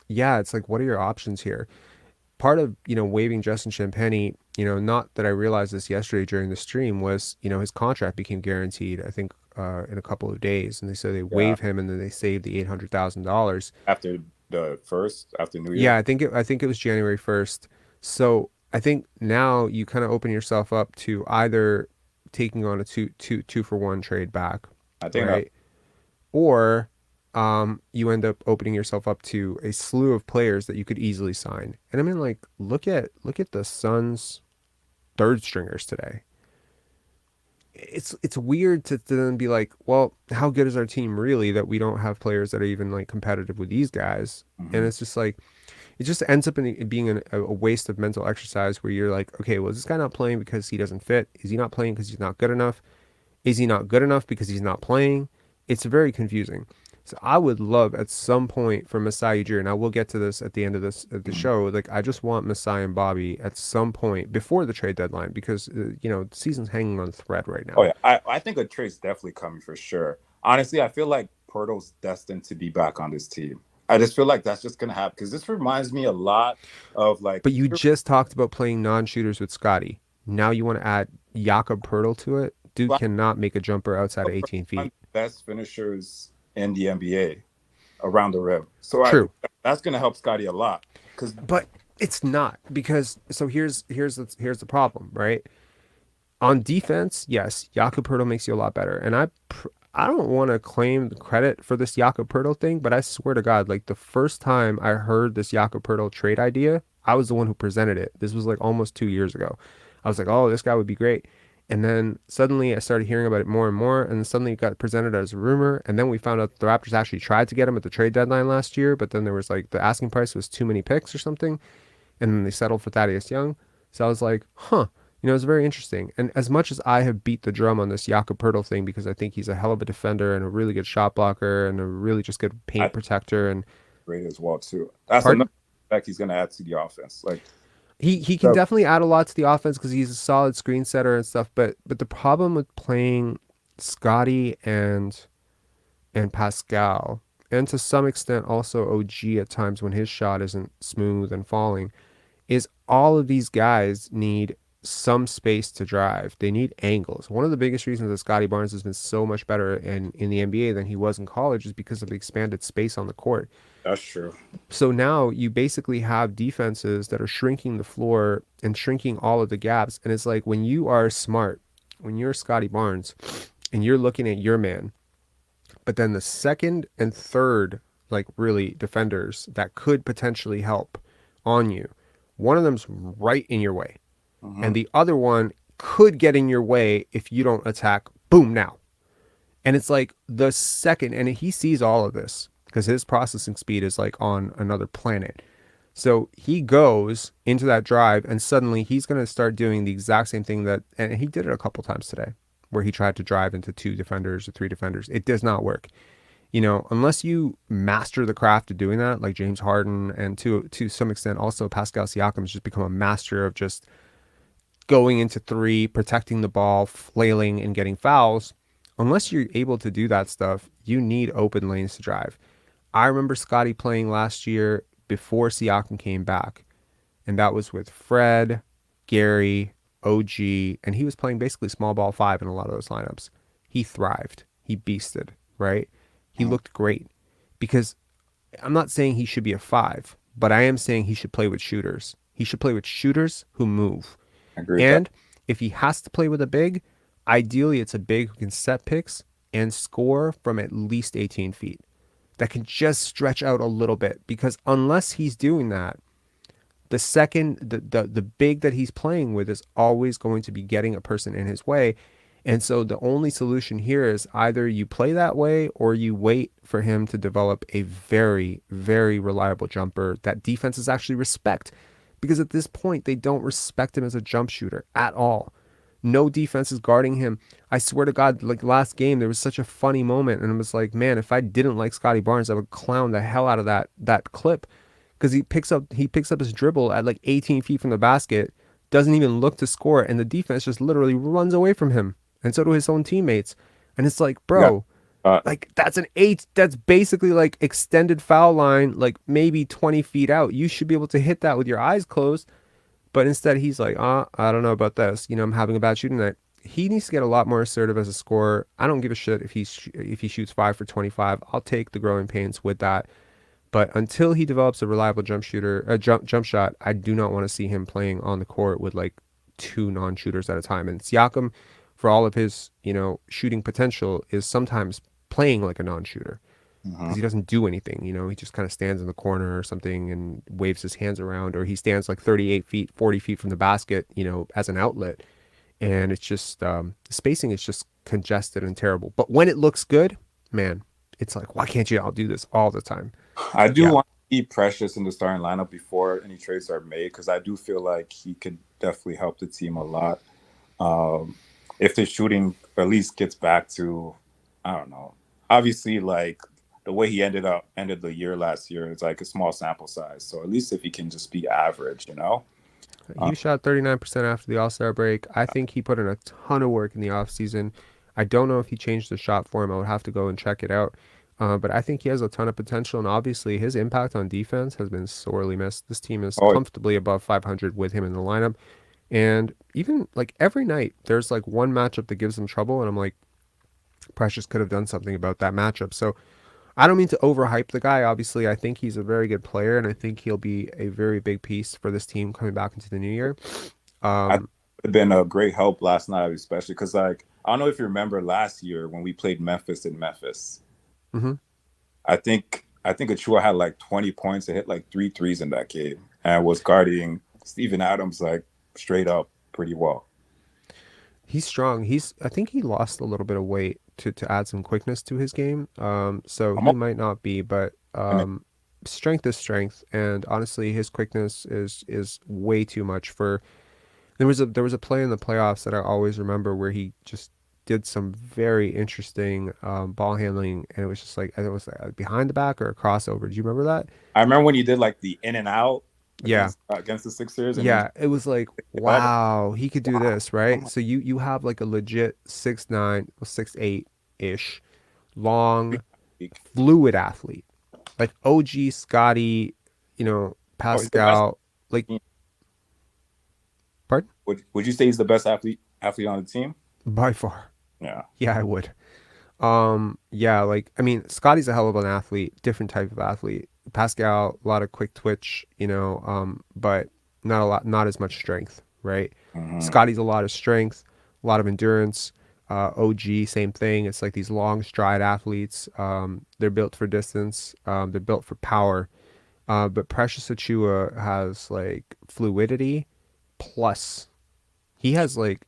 yeah, it's like, what are your options here? Part of, waiving Justin Champagny, not that I realized this yesterday during the stream, was, his contract became guaranteed, I think, in a couple of days. And they said they waive him and then they saved the $800,000. After New Year. Yeah, I think it was January 1st. So I think now you kind of open yourself up to either taking on a two for one trade back, I think right? Or you end up opening yourself up to a slew of players that you could easily sign. And I mean, like, look at the Suns' third stringers today. It's weird to then be like, well, how good is our team really that we don't have players that are even like competitive with these guys? And it's just like, it just ends up in being a waste of mental exercise where you're like, okay, well, is this guy not playing because he doesn't fit? Is he not playing because he's not good enough? Is he not good enough because he's not playing? It's very confusing. So I would love at some point for Masai Ujiri, and I will get to this at the end of the show. Like, I just want Masai and Bobby at some point before the trade deadline, because the season's hanging on a thread right now. Oh yeah, I think a trade's definitely coming for sure. Honestly, I feel like Pirtle's destined to be back on this team. I just feel like that's just gonna happen because this reminds me a lot of like. But you just talked about playing non-shooters with Scotty. Now you want to add Jakob Pirtle to it? Dude cannot make a jumper outside of 18 feet. Best finishers in the NBA around the rim. So True. That's going to help Scotty a lot. But it's not, because here's the problem, right? On defense, yes, Jakob Pirtle makes you a lot better. And I don't want to claim the credit for this Jakob Pirtle thing, but I swear to God, like the first time I heard this Jakob Pirtle trade idea, I was the one who presented it. This was like almost 2 years ago. I was like, oh, this guy would be great. And then suddenly I started hearing about it more and more, and then suddenly it got presented as a rumor. And then we found out the Raptors actually tried to get him at the trade deadline last year, but then there was like the asking price was too many picks or something, and then they settled for Thaddeus Young. So I was like, it's very interesting. And as much as I have beat the drum on this Jakob Pirtle thing, because I think he's a hell of a defender and a really good shot blocker and a really just good paint protector, and great as well too. That's another fact he's going to add to the offense. Like. He can definitely add a lot to the offense because he's a solid screen setter and stuff. But the problem with playing Scotty and Pascal, and to some extent also OG at times when his shot isn't smooth and falling, is all of these guys need some space to drive. They need angles. One of the biggest reasons that Scotty Barnes has been so much better in the NBA than he was in college is because of the expanded space on the court. That's true. So now you basically have defenses that are shrinking the floor and shrinking all of the gaps. And it's like, when you are smart, when you're Scotty Barnes and you're looking at your man, but then the second and third, like really defenders that could potentially help on you, one of them's right in your way. And the other one could get in your way if you don't attack. Boom, now. And it's like the second, and he sees all of this because his processing speed is like on another planet. So he goes into that drive and suddenly he's going to start doing the exact same thing and he did it a couple times today, where he tried to drive into 2 defenders or 3 defenders. It does not work. Unless you master the craft of doing that, like James Harden, and to some extent also Pascal Siakam has just become a master of just going into 3, protecting the ball, flailing, and getting fouls. Unless you're able to do that stuff, you need open lanes to drive. I remember Scotty playing last year before Siakam came back, and that was with Fred, Gary, OG, and he was playing basically small ball 5 in a lot of those lineups. He thrived. He beasted, right? He looked great, because I'm not saying he should be a 5, but I am saying he should play with shooters. He should play with shooters who move. I agree with And if he has to play with a big, ideally it's a big who can set picks and score from at least 18 feet. That can just stretch out a little bit, because unless he's doing that, the big that he's playing with is always going to be getting a person in his way. And so the only solution here is either you play that way or you wait for him to develop a very, very reliable jumper that defenses actually respect. Because at this point, they don't respect him as a jump shooter at all. No defense is guarding him. I swear to God, like last game, there was such a funny moment. And it was like, man, if I didn't like Scotty Barnes, I would clown the hell out of that clip. Because he picks up his dribble at like 18 feet from the basket, doesn't even look to score, and the defense just literally runs away from him. And so do his own teammates. And it's like, bro, like that's that's basically like extended foul line, like maybe 20 feet out. You should be able to hit that with your eyes closed. But instead he's like, I don't know about this. I'm having a bad shooting night. He needs to get a lot more assertive as a scorer. I don't give a shit if he shoots 5 for 25. I'll take the growing pains with that. But until he develops a reliable jump shot, I do not want to see him playing on the court with like 2 non-shooters at a time. And Siakam, for all of his, shooting potential, is sometimes playing like a non-shooter because he doesn't do anything. He just kind of stands in the corner or something and waves his hands around, or he stands like 38 feet, 40 feet from the basket, as an outlet. And it's just, spacing is just congested and terrible. But when it looks good, man, it's like, why can't you all do this all the time? I do want to keep Precious in the starting lineup before any trades are made, because I do feel like he could definitely help the team a lot. If the shooting at least gets back to, I don't know, obviously like the way he ended the year last year, it's like a small sample size. So at least if he can just be average, He shot 39% after the All-Star break. I think he put in a ton of work in the offseason. I don't know if he changed the shot for him. I would have to go and check it out. But I think he has a ton of potential, and obviously his impact on defense has been sorely missed. This team is comfortably above 500 with him in the lineup. And even like every night, there's like one matchup that gives him trouble, and I'm like, Precious could have done something about that matchup. So I don't mean to overhype the guy. Obviously, I think he's a very good player, and I think he'll be a very big piece for this team coming back into the new year. It's been a great help last night, especially because like I don't know if you remember last year when we played Memphis in Memphis. Mm-hmm. I think Achua had like 20 points and hit like 3 threes in that game, and was guarding Steven Adams like straight up pretty well. He's strong. I think he lost a little bit of weight to add some quickness to his game. So he might not be, but strength is strength, and honestly, his quickness is way too much for. There was a play in the playoffs that I always remember where he just did some very interesting ball handling, and it was just like, it was like behind the back or a crossover. Do you remember that? I remember when he did like the in and out against the Sixers. And it was like, wow, he could do this, right? So you have like a legit 6'9", 6'8"-ish, long, fluid athlete. Like OG, Scotty, Pascal, like... Pardon? Would you say he's the best athlete on the team? By far. Yeah, I would. Scotty's a hell of an athlete, different type of athlete. Pascal, a lot of quick twitch, but not as much strength, right? Mm-hmm. Scotty's a lot of strength, a lot of endurance. OG, same thing. It's like these long stride athletes. They're built for distance. They're built for power. But Precious Achua has like fluidity, plus he has like,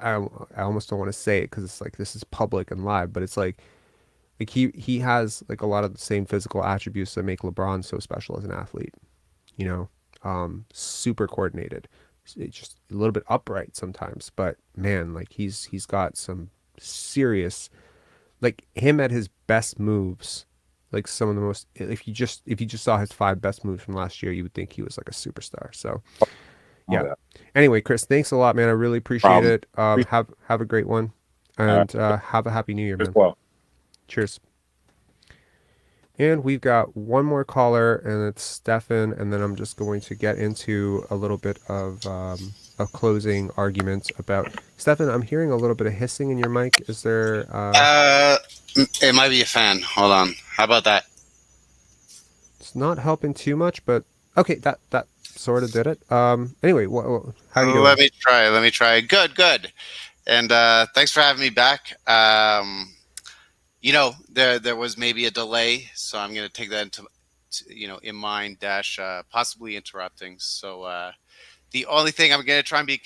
I almost don't want to say it because it's like this is public and live, but it's like he has like a lot of the same physical attributes that make LeBron so special as an athlete. Super coordinated, it's just a little bit upright sometimes, but man, like he's got some serious, like him at his best moves, like some of the most. If you just saw his 5 best moves from last year, you would think he was like a superstar. So. Yeah. Anyway, Chris, thanks a lot, man. I really appreciate it. Have a great one, and have a happy New Year, man. As well. Cheers. And we've got one more caller, and it's Stefan, and then I'm just going to get into a little bit of a closing argument about Stefan. I'm hearing a little bit of hissing in your mic. Is there? It might be a fan. Hold on. How about that? It's not helping too much, but okay, that sort of did it. Anyway, how you doing? Let me try. Good. And thanks for having me back. There was maybe a delay, so I'm going to take that in mind, possibly interrupting. So the only thing I'm going to try and be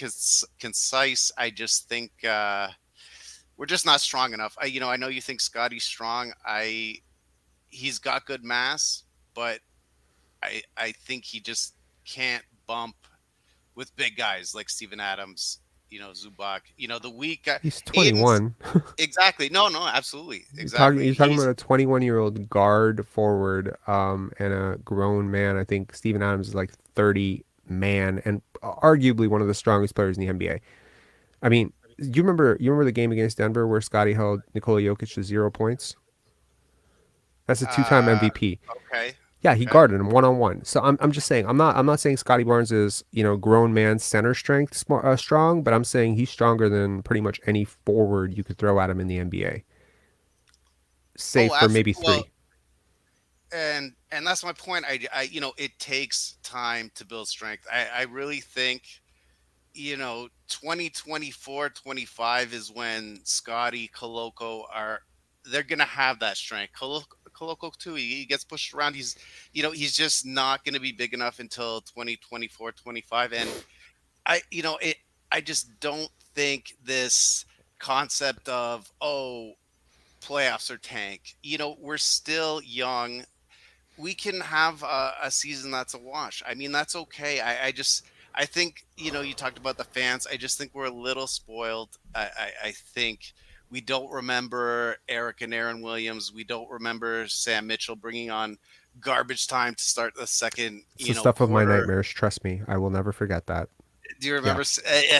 concise. I just think we're just not strong enough. I know you think Scotty's strong. He's got good mass, but I think he just can't bump with big guys like Steven Adams, Zubac, the weak guy. He's Aiden's 21. exactly. No, absolutely. You're Exactly. talking about a 21-year-old guard forward, and a grown man. I think Steven Adams is like 30 man and arguably one of the strongest players in the NBA. I mean, you remember the game against Denver where Scotty held Nikola Jokic to 0 points? That's a two-time MVP. Okay. Yeah, he guarded him one-on-one. So I'm just saying, I'm not saying Scotty Barnes is, grown man center strength strong, but I'm saying he's stronger than pretty much any forward you could throw at him in the NBA. Save for maybe three. Well, and that's my point. It takes time to build strength. I really think 2024, 25 is when Scotty, Koloko they're gonna have that strength. Koloko too. He gets pushed around. He's just not gonna be big enough until 2024, 25. And I just don't think this concept of playoffs or tank. We're still young. We can have a season that's a wash. I mean, that's okay. I think, you talked about the fans. I just think we're a little spoiled. I think we don't remember Eric and Aaron Williams. We don't remember Sam Mitchell bringing on garbage time to start the second, It's the stuff of my quarter. nightmares. Trust me, I will never forget that. Do you remember? Yeah.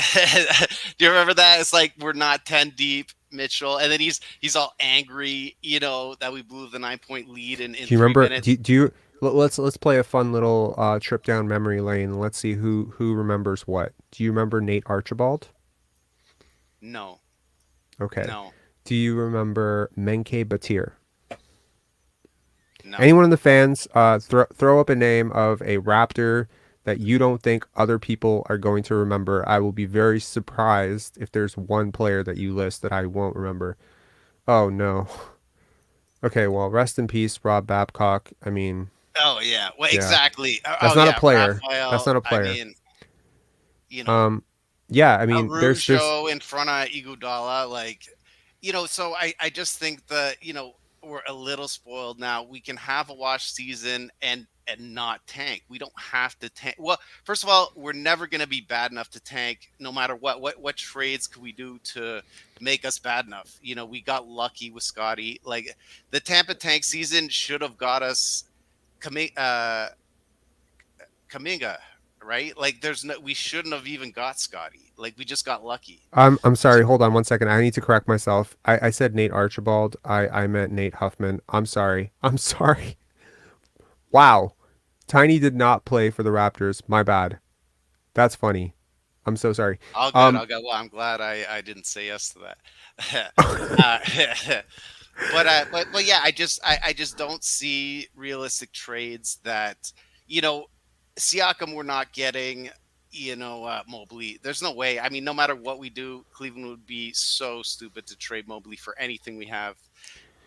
Do you remember that? It's like we're not 10 deep, Mitchell, and then he's all angry, that we blew the 9-point lead in. Do you remember? 3 minutes. Do you? Let's play a fun little trip down memory lane. Let's see who remembers what. Do you remember Nate Archibald? No. Okay. No. Do you remember Menke Batir? No. Anyone in the fans, throw up a name of a Raptor that you don't think other people are going to remember. I will be very surprised if there's one player that you list that I won't remember. Oh, no. Okay, well, rest in peace, Rob Babcock. I mean... Oh, yeah. Well, yeah. exactly. That's not a player. Raphael, That's not a player. I mean, yeah, I mean, there's Arujo in front of Iguodala, so I just think that, we're a little spoiled now. We can have a wash season and not tank. We don't have to tank. Well, first of all, we're never going to be bad enough to tank no matter what. What trades could we do to make us bad enough? We got lucky with Scotty. Like the Tampa tank season should have got us Kaminga, right? Like we shouldn't have even got Scotty. Like we just got lucky. I'm sorry. Hold on 1 second. I need to correct myself. I said Nate Archibald. I meant Nate Huffman. I'm sorry. Wow. Tiny did not play for the Raptors. My bad. That's funny. I'm so sorry. All good. Well, I'm glad I didn't say yes to that. But yeah, I just don't see realistic trades that Siakam we're not getting. Mobley. There's no way. I mean, no matter what we do, Cleveland would be so stupid to trade Mobley for anything we have.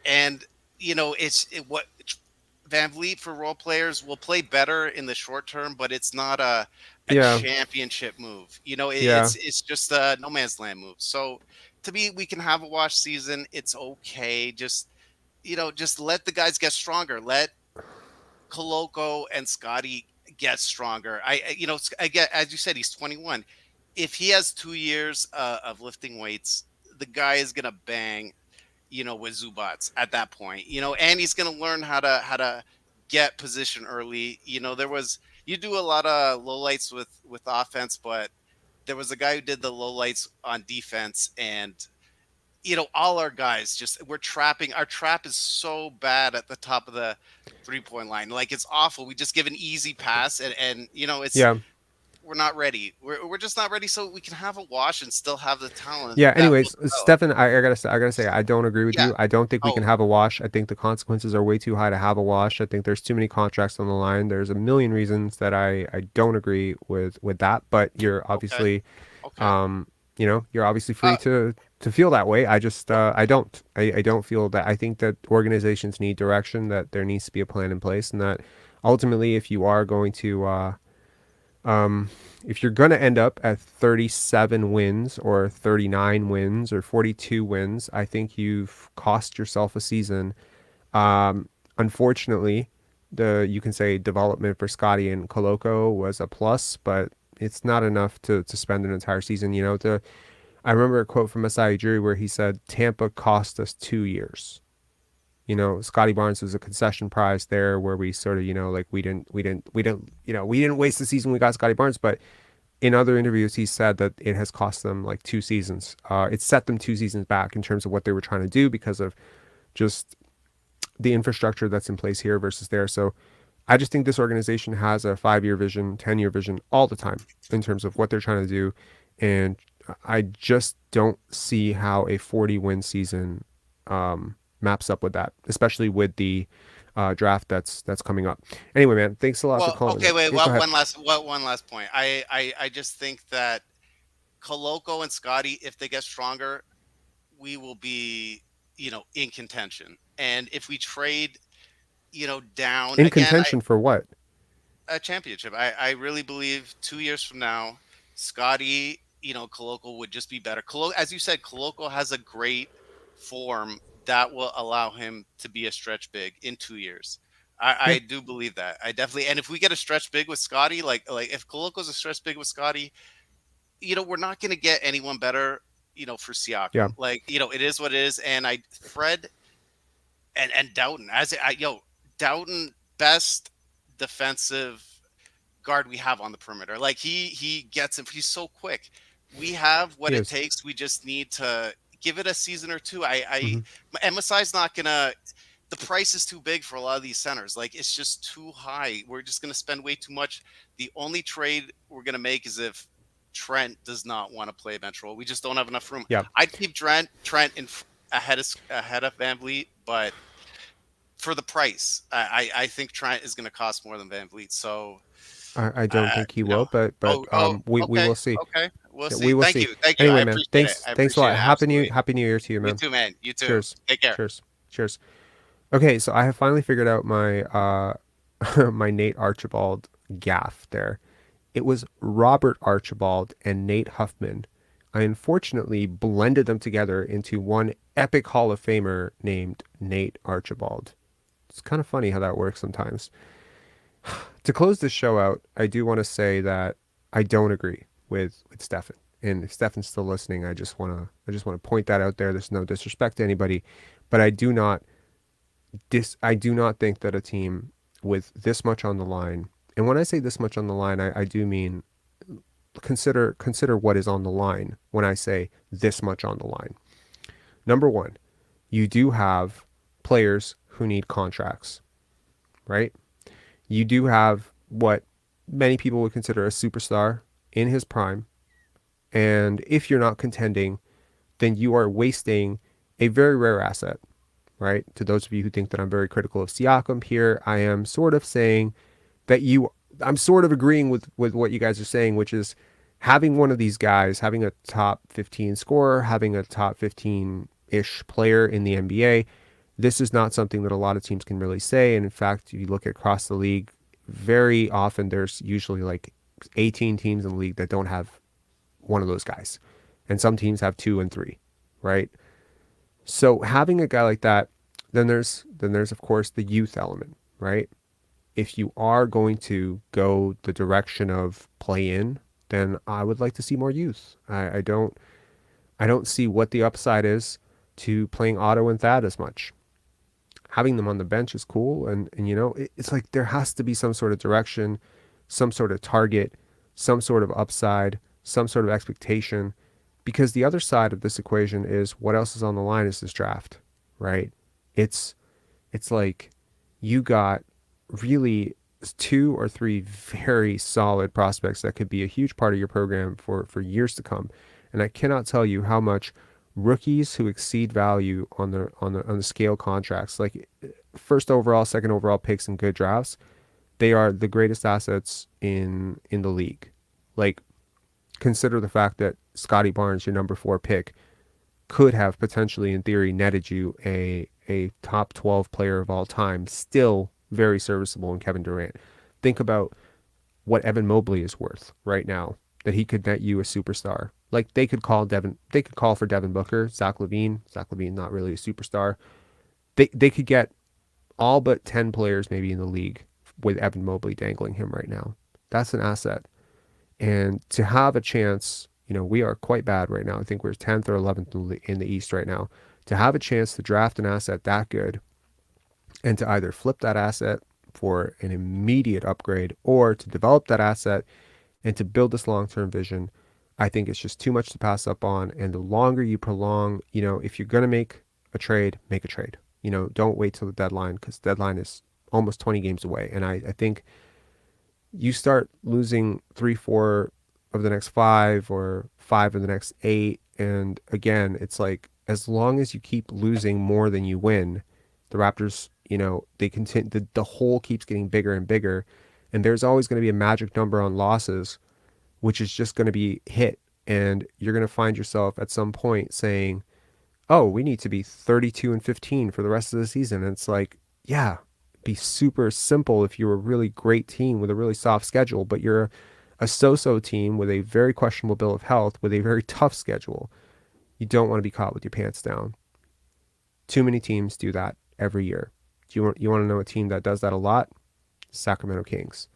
And what Van Vliet for role players will play better in the short term, but it's not a championship move. It's just a no man's land move. So to me, we can have a wash season. It's okay. Just let the guys get stronger. Let Koloko and Scotty get stronger. I get, as you said, he's 21. If he has 2 years of lifting weights, the guy is gonna bang, with Zubats at that point. And he's gonna learn how to get position early. You do a lot of lowlights with offense, but there was a guy who did the lowlights on defense, and all our guys we're trapping. Our trap is so bad at the top of the 3-point line. Like it's awful. We just give an easy pass and it's not ready. We're just not ready, so we can have a wash and still have the talent. Yeah. that Anyways, will grow. Stefan, I gotta say, I don't agree with Yeah. you. I don't think we can Oh, have a wash. I think the consequences are way too high to have a wash. I think there's too many contracts on the line. There's a million reasons that I don't agree with that. But you're obviously, okay. you're obviously free Uh, to feel that way. I just I don't. I don't feel that. I think that organizations need direction. That there needs to be a plan in place, and that ultimately, if you are going to if you're going to end up at 37 wins or 39 wins or 42 wins, I think you've cost yourself a season. Unfortunately, you can say development for Scotty and Koloko was a plus, but it's not enough to spend an entire season. I remember a quote from Masai Ujiri where he said, Tampa cost us 2 years. Scotty Barnes was a concession prize there where we sort of, like we didn't waste the season we got Scotty Barnes, but in other interviews, he said that it has cost them like 2 seasons. It set them 2 seasons back in terms of what they were trying to do because of just the infrastructure that's in place here versus there. So I just think this organization has a 5-year vision, 10-year vision all the time in terms of what they're trying to do. And I just don't see how a 40-win season maps up with that, especially with the draft that's coming up. Anyway, man, thanks a lot for calling. Okay, wait. Yeah, go ahead. One last point. I just think that Koloko and Scotty, if they get stronger, we will be, in contention. And if we trade, down In again, contention for what? a championship, I really believe 2 years from now, Scotty, Koloko would just be better. As you said, Koloko has a great form that will allow him to be a stretch big in 2 years. I do believe that. I definitely. And if we get a stretch big with Scotty, like if Koloko's a stretch big with Scotty, we're not going to get anyone better, for Siakam. Yeah. Like, it is what it is. And Fred and Doughton, Doughton, best defensive guard we have on the perimeter. Like he gets him. He's so quick. We have what it takes. We just need to give it a season or two. MSI's not gonna. The price is too big for a lot of these centers. Like it's just too high. We're just gonna spend way too much. The only trade we're gonna make is if Trent does not want to play bench role. We just don't have enough room. Yeah. I'd keep Trent ahead of Van Vliet, but for the price, I think Trent is gonna cost more than Van Vliet. So. I don't think he will, but we will see. Okay, we'll see. We will Thank see. you. Thank Anyway, you. man, thanks a lot. Happy New Year to you, man. You too, man. You too. Cheers. Take care. Cheers. Okay, so I have finally figured out my my Nate Archibald gaffe there. It was Robert Archibald and Nate Huffman. I unfortunately blended them together into one epic Hall of Famer named Nate Archibald. It's kind of funny how that works sometimes. To close this show out, I do want to say that I don't agree with Stefan. And if Stefan's still listening, I just want to point that out there. There's no disrespect to anybody, but I do not think that a team with this much on the line, and when I say this much on the line, I do mean consider what is on the line when I say this much on the line. Number one, you do have players who need contracts, right? You do have what many people would consider a superstar in his prime. And if you're not contending, then you are wasting a very rare asset, right? To those of you who think that I'm very critical of Siakam here, I am sort of saying that I'm sort of agreeing with what you guys are saying, which is having one of these guys, having a top 15 scorer, having a top 15-ish player in the NBA, this is not something that a lot of teams can really say. And in fact, if you look across the league, very often there's usually like 18 teams in the league that don't have one of those guys. And some teams have 2 and 3, right? So having a guy like that, then there's of course the youth element, right? If you are going to go the direction of play in, then I would like to see more youth. I don't see what the upside is to playing Otto and Thad as much. Having them on the bench is cool. And it's like there has to be some sort of direction, some sort of target, some sort of upside, some sort of expectation, because the other side of this equation is what else is on the line is this draft, right? It's like you got really 2 or 3 very solid prospects that could be a huge part of your program for years to come. And I cannot tell you how much rookies who exceed value on the scale contracts, like first overall, second overall picks in good drafts, they are the greatest assets in the league. Like, consider the fact that Scotty Barnes, your number 4 pick, could have potentially, in theory, netted you a top 12 player of all time, still very serviceable in Kevin Durant. Think about what Evan Mobley is worth right now, that he could net you a superstar. Like, they could call for Devin Booker, Zach LaVine, not really a superstar. They could get all but 10 players maybe in the league with Evan Mobley dangling him right now. That's an asset. And to have a chance, we are quite bad right now. I think we're 10th or 11th in the East right now. To have a chance to draft an asset that good and to either flip that asset for an immediate upgrade or to develop that asset and to build this long-term vision, I think it's just too much to pass up on. And the longer you prolong, if you're going to make a trade, make a trade. Don't wait till the deadline, because the deadline is almost 20 games away. And I think you start losing 3-4 of the next 5 or 5 of the next 8. And again, it's like, as long as you keep losing more than you win, the Raptors, they continue, the hole keeps getting bigger and bigger. And there's always going to be a magic number on losses, which is just going to be hit. And you're going to find yourself at some point saying, oh, we need to be 32-15 for the rest of the season. And it's like, yeah, it'd be super simple if you're a really great team with a really soft schedule, but you're a so-so team with a very questionable bill of health with a very tough schedule. You don't want to be caught with your pants down. Too many teams do that every year. You want to know a team that does that a lot? Sacramento Kings.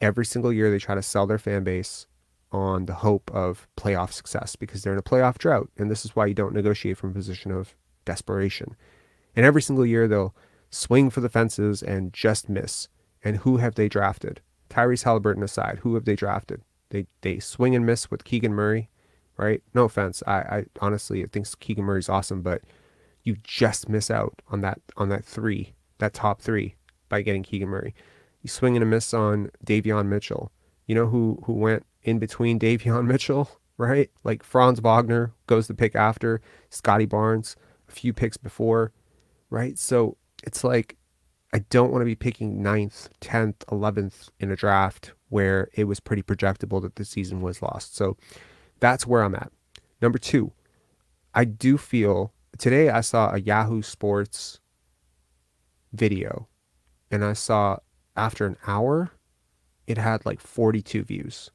Every single year they try to sell their fan base on the hope of playoff success because they're in a playoff drought. And this is why you don't negotiate from a position of desperation. And every single year they'll swing for the fences and just miss. And who have they drafted? Tyrese Halliburton aside, who have they drafted? They swing and miss with Keegan Murray, right? No offense. I honestly, I think Keegan Murray's awesome, but you just miss out on that top 3 by getting Keegan Murray. You swing and a miss on Davion Mitchell. You know who went in between Davion Mitchell, right? Like Franz Wagner goes the pick after, Scotty Barnes a few picks before, right? So it's like, I don't want to be picking 9th, 10th, 11th in a draft where it was pretty projectable that the season was lost. So that's where I'm at. Number 2, I do feel, today I saw a Yahoo Sports video, and I saw after an hour, it had like 42 views.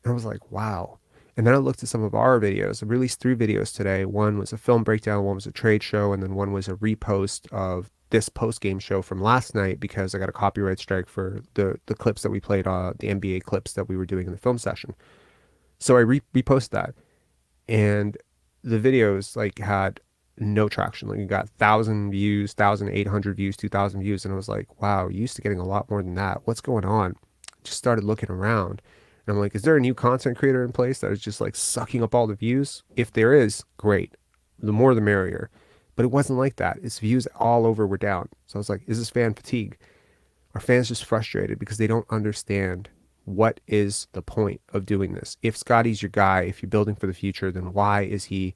And I was like, wow. And then I looked at some of our videos. I released 3 videos today. One was a film breakdown, one was a trade show, and then one was a repost of this post-game show from last night because I got a copyright strike for the clips that we played, the NBA clips that we were doing in the film session. So I reposted that. And the videos like had no traction. Like, you got 1,000 views, 1,800 views, 2,000 views. And I was like, wow, you used to getting a lot more than that. What's going on? Just started looking around. And I'm like, is there a new content creator in place that is just like sucking up all the views? If there is, great. The more the merrier. But it wasn't like that. Its views all over were down. So I was like, is this fan fatigue? Are fans just frustrated because they don't understand what is the point of doing this? If Scotty's your guy, if you're building for the future, then why is he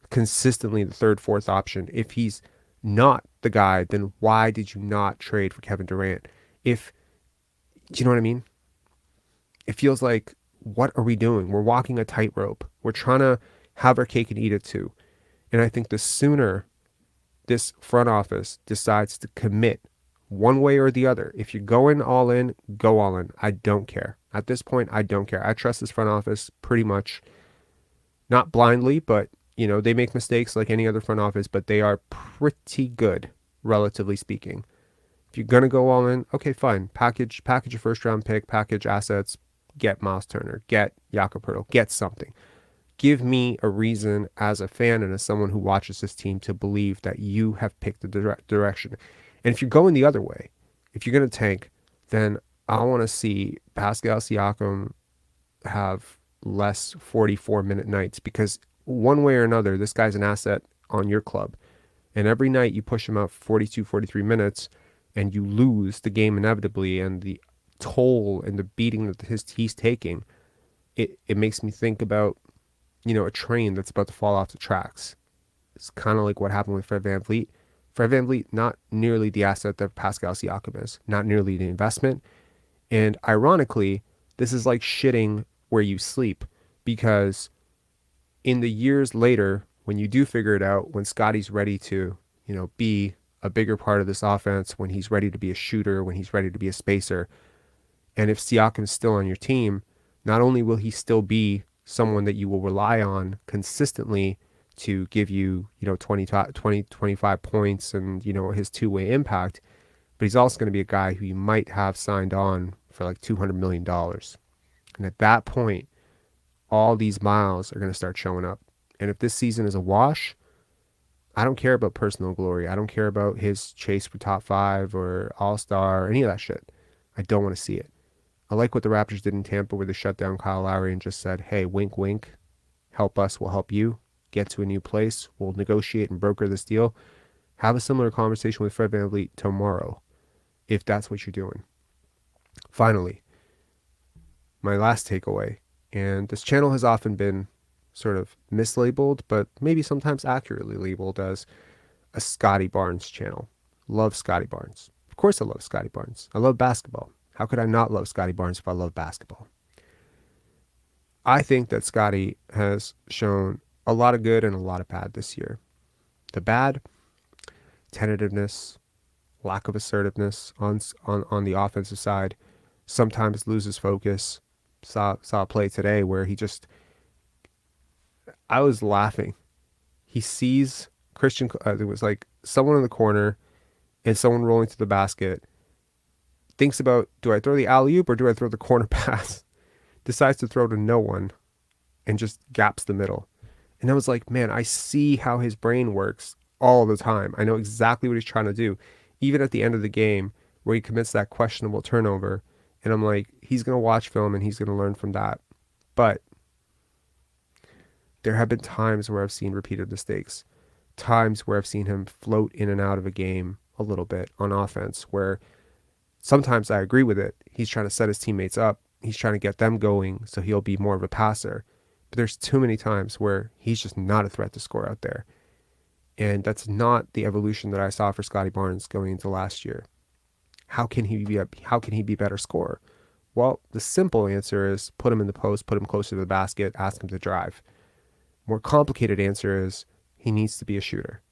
consistently the 3rd, 4th option? If he's not the guy, then why did you not trade for Kevin Durant? Do you know what I mean? It feels like, what are we doing? We're walking a tightrope. We're trying to have our cake and eat it too. And I think the sooner this front office decides to commit one way or the other, if you're going all in, go all in. I don't care. At this point, I don't care. I trust this front office pretty much, not blindly, but they make mistakes like any other front office, but they are pretty good, relatively speaking. If you're going to go all in, okay, fine. Package a first-round pick, package assets, get Miles Turner, get Jakob Poeltl, get something. Give me a reason as a fan and as someone who watches this team to believe that you have picked the direction. And if you're going the other way, if you're going to tank, then I want to see Pascal Siakam have less 44-minute nights, because one way or another, this guy's an asset on your club. And every night you push him out 42, 43 minutes, and you lose the game inevitably, and the toll and the beating that he's taking, it makes me think about, a train that's about to fall off the tracks. It's kind of like what happened with Fred VanVleet. Fred VanVleet, not nearly the asset that Pascal Siakam is, not nearly the investment. And ironically, this is like shitting where you sleep, because in the years later, when you do figure it out, when Scotty's ready to, be a bigger part of this offense, when he's ready to be a shooter, when he's ready to be a spacer, and if Siakam's still on your team, not only will he still be someone that you will rely on consistently to give you, 20, 25 points and, his two-way impact, but he's also going to be a guy who you might have signed on for like $200 million. And at that point, all these miles are going to start showing up. And if this season is a wash, I don't care about personal glory. I don't care about his chase for top 5 or all-star or any of that shit. I don't want to see it. I like what the Raptors did in Tampa, where they shut down Kyle Lowry and just said, hey, wink, wink, help us, we'll help you. Get to a new place, we'll negotiate and broker this deal. Have a similar conversation with Fred VanVleet tomorrow, if that's what you're doing. Finally, my last takeaway, and this channel has often been sort of mislabeled, but maybe sometimes accurately labeled as a Scotty Barnes channel. Love Scotty Barnes. Of course I love Scotty Barnes. I love basketball. How could I not love Scotty Barnes if I love basketball? I think that Scotty has shown a lot of good and a lot of bad this year. The bad, tentativeness, lack of assertiveness on the offensive side, sometimes loses focus. Saw a play today where I was laughing. He sees Christian, it was like someone in the corner and someone rolling to the basket, thinks about, do I throw the alley-oop or do I throw the corner pass? Decides to throw to no one and just gaps the middle. And I was like, man, I see how his brain works all the time. I know exactly what he's trying to do. Even at the end of the game where he commits that questionable turnover. And I'm like, he's going to watch film and he's going to learn from that. But there have been times where I've seen repeated mistakes. Times where I've seen him float in and out of a game a little bit on offense, where sometimes I agree with it. He's trying to set his teammates up. He's trying to get them going so he'll be more of a passer. But there's too many times where he's just not a threat to score out there. And that's not the evolution that I saw for Scotty Barnes going into last year. How can he be a better scorer? Well, the simple answer is put him in the post, put him closer to the basket, ask him to drive. More complicated answer is he needs to be a shooter.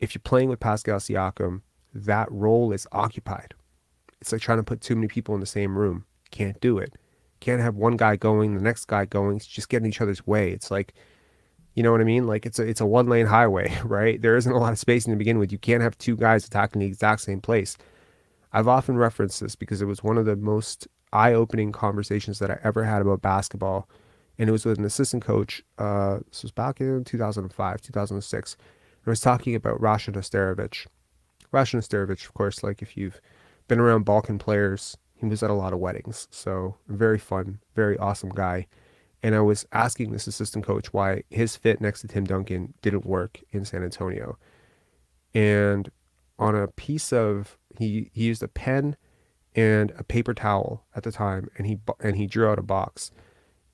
If you're playing with Pascal Siakam, that role is occupied. It's like trying to put too many people in the same room. Can't do it. Can't have one guy going, the next guy going. It's just getting each other's way. It's like, you know what I mean? Like it's a one-lane highway, right? There isn't a lot of spacing to begin with. You can't have two guys attacking the exact same place. I've often referenced this because it was one of the most eye-opening conversations that I ever had about basketball. And it was with an assistant coach. This was back in 2005, 2006. I was talking about Rasha Nesterovic. Rasha Nesterovic, of course, like if you've been around Balkan players, he was at a lot of weddings. So very fun, very awesome guy. And I was asking this assistant coach why his fit next to Tim Duncan didn't work in San Antonio. And on a piece of, he used a pen and a paper towel at the time, and he drew out a box.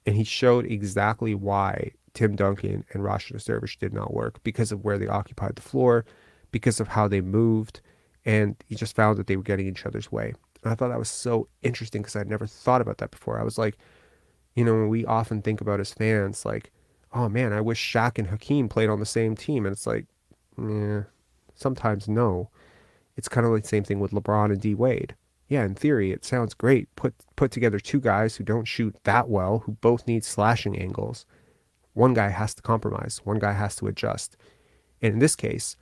And he showed exactly why Tim Duncan and Rasha Nesterovic did not work, because of where they occupied the floor, because of how they moved, and he just found that they were getting each other's way. And I thought that was so interesting because I'd never thought about that before. I was like, when we often think about as fans, like, oh man, I wish Shaq and Hakeem played on the same team. And it's like, sometimes no. It's kind of like the same thing with LeBron and D Wade. Yeah, in theory, it sounds great. Put together two guys who don't shoot that well, who both need slashing angles. One guy has to compromise. One guy has to adjust. And in this case,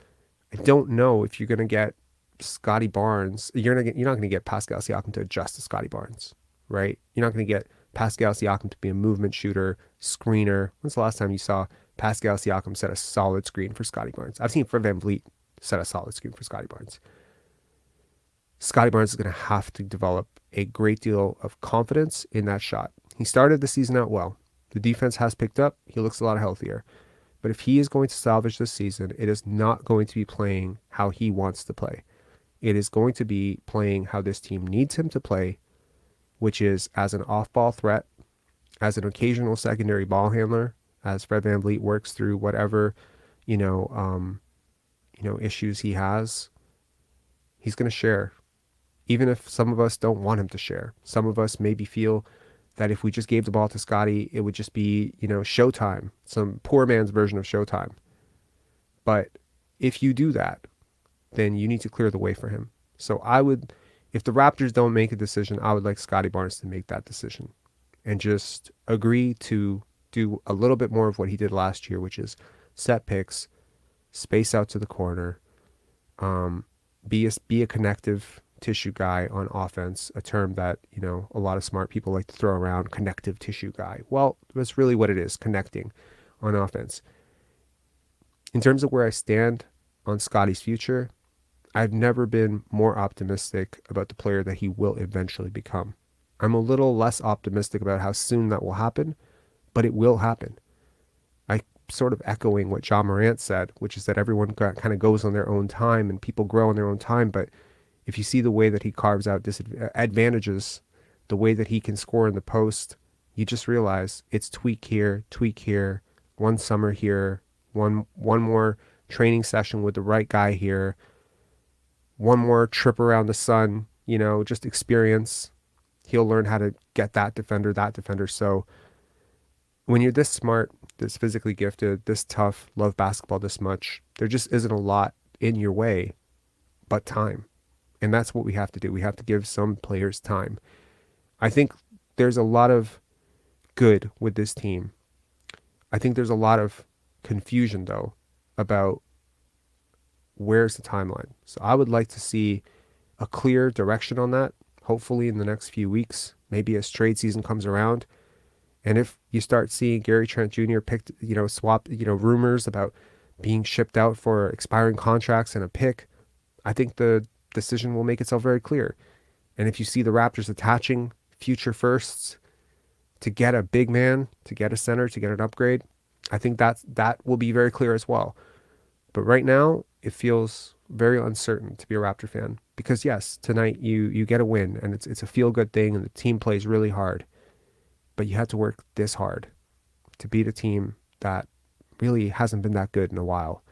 I don't know if you're going to get Scotty Barnes. You're not going to get Pascal Siakam to adjust to Scotty Barnes, right? You're not going to get Pascal Siakam to be a movement shooter, screener. When's the last time you saw Pascal Siakam set a solid screen for Scotty Barnes? I've seen Fred VanVleet set a solid screen for Scotty Barnes. Scotty Barnes is going to have to develop a great deal of confidence in that shot. He started the season out well. The defense has picked up. He looks a lot healthier. But if he is going to salvage this season, it is not going to be playing how he wants to play. It is going to be playing how this team needs him to play, which is as an off-ball threat, as an occasional secondary ball handler, as Fred VanVleet works through whatever, issues he has. He's going to share, even if some of us don't want him to share. Some of us maybe feel that if we just gave the ball to Scotty, it would just be, showtime, some poor man's version of showtime. But if you do that, then you need to clear the way for him. So if the Raptors don't make a decision, I would like Scotty Barnes to make that decision and just agree to do a little bit more of what he did last year, which is set picks, space out to the corner, be a connective tissue guy on offense, a term that, a lot of smart people like to throw around, connective tissue guy. Well, that's really what it is, connecting on offense. In terms of where I stand on Scotty's future, I've never been more optimistic about the player that he will eventually become. I'm a little less optimistic about how soon that will happen, but it will happen. I sort of echoing what John Morant said, which is that everyone kind of goes on their own time and people grow on their own time. But if you see the way that he carves out advantages, the way that he can score in the post, you just realize it's tweak here, one summer here, one more training session with the right guy here, one more trip around the sun, just experience. He'll learn how to get that defender. So when you're this smart, this physically gifted, this tough, love basketball this much, there just isn't a lot in your way but time. And that's what we have to do. We have to give some players time. I think there's a lot of good with this team. I think there's a lot of confusion, though, about where's the timeline. So I would like to see a clear direction on that, hopefully in the next few weeks, maybe as trade season comes around. And if you start seeing Gary Trent Jr. swap, rumors about being shipped out for expiring contracts and a pick, I think the decision will make itself very clear. And if you see the Raptors attaching future firsts to get a big man, to get a center, to get an upgrade, I think that will be very clear as well. But right now, it feels very uncertain to be a Raptor fan because yes, tonight you get a win and it's a feel good thing and the team plays really hard. But you had to work this hard to beat a team that really hasn't been that good in a while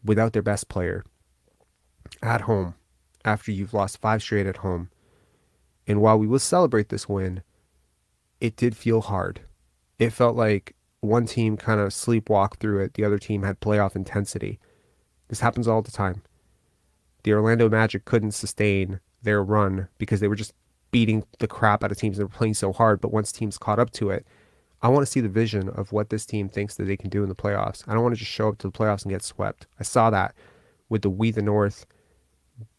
without their best player at home after you've lost 5 straight at home. And while we will celebrate this win, it did feel hard. It felt like one team kind of sleepwalked through it. The other team had playoff intensity. This happens all the time. The Orlando Magic couldn't sustain their run because they were just beating the crap out of teams that were playing so hard. But once teams caught up to it, I want to see the vision of what this team thinks that they can do in the playoffs. I don't want to just show up to the playoffs and get swept. I saw that with the We the North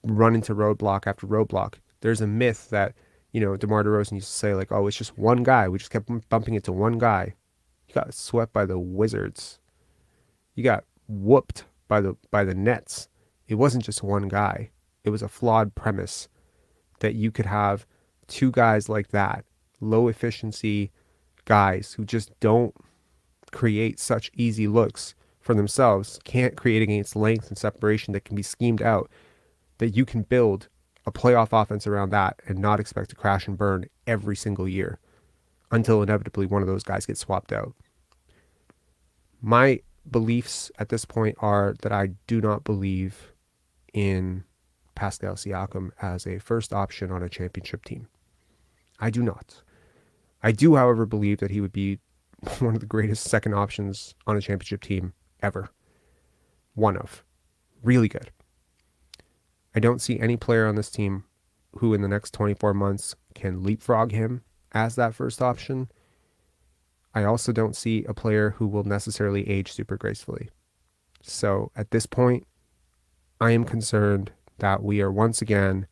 run into roadblock after roadblock. There's a myth that, DeMar DeRozan used to say, like, oh, it's just one guy. We just kept bumping it to one guy. You got swept by the Wizards. You got whooped by the Nets. It wasn't just one guy. It was a flawed premise that you could have 2 guys like that, low efficiency guys who just don't create such easy looks for themselves, can't create against length and separation that can be schemed out, that you can build a playoff offense around that and not expect to crash and burn every single year until inevitably one of those guys gets swapped out. My beliefs at this point are that I do not believe in Pascal Siakam as a first option on a championship team. I do not. I do, however, believe that he would be one of the greatest second options on a championship team ever. One of. Really good. I don't see any player on this team who in the next 24 months can leapfrog him as that first option. I also don't see a player who will necessarily age super gracefully. So at this point, I am concerned that we are once again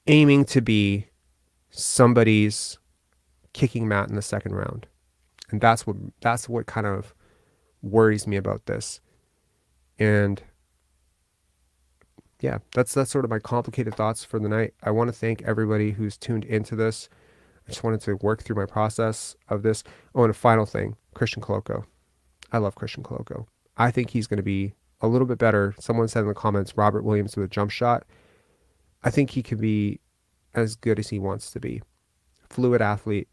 aiming to be somebody's kicking mat in the second round. And that's what kind of worries me about this. And yeah, that's sort of my complicated thoughts for the night. I want to thank everybody who's tuned into this. I just wanted to work through my process of this. Oh, and a final thing, Christian Koloko. I love Christian Koloko. I think he's going to be a little bit better. Someone said in the comments, Robert Williams with a jump shot. I think he can be as good as he wants to be. Fluid athlete,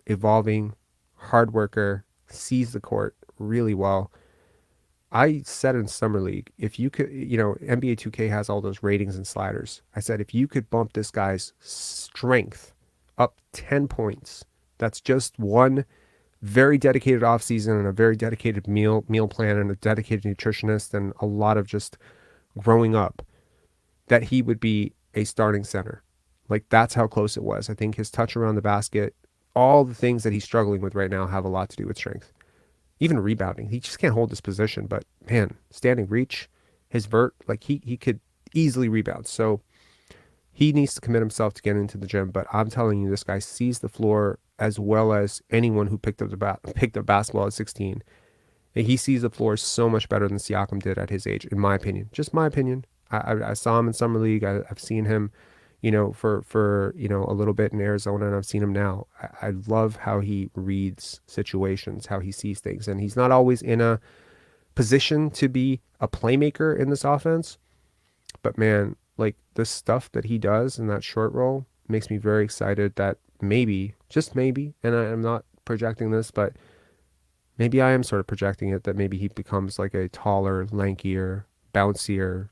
evolving, hard worker, sees the court really well. I said in Summer League, if you could, NBA 2K has all those ratings and sliders. I said, if you could bump this guy's strength up 10 points, that's just one very dedicated offseason and a very dedicated meal plan and a dedicated nutritionist and a lot of just growing up, that he would be a starting center. Like, that's how close it was. I think his touch around the basket, all the things that he's struggling with right now have a lot to do with strength. Even rebounding. He just can't hold his position, but man, standing reach, his vert, like he could easily rebound. So he needs to commit himself to get into the gym, but I'm telling you, this guy sees the floor as well as anyone who picked up basketball at 16. And he sees the floor so much better than Siakam did at his age, in my opinion. Just my opinion. I saw him in Summer League. I've seen him, for a little bit in Arizona, and I've seen him now. I love how he reads situations, how he sees things, and he's not always in a position to be a playmaker in this offense. But man, like, the stuff that he does in that short roll makes me very excited that maybe, just maybe, and I'm not projecting this, but maybe I am sort of projecting it, that maybe he becomes like a taller, lankier, bouncier,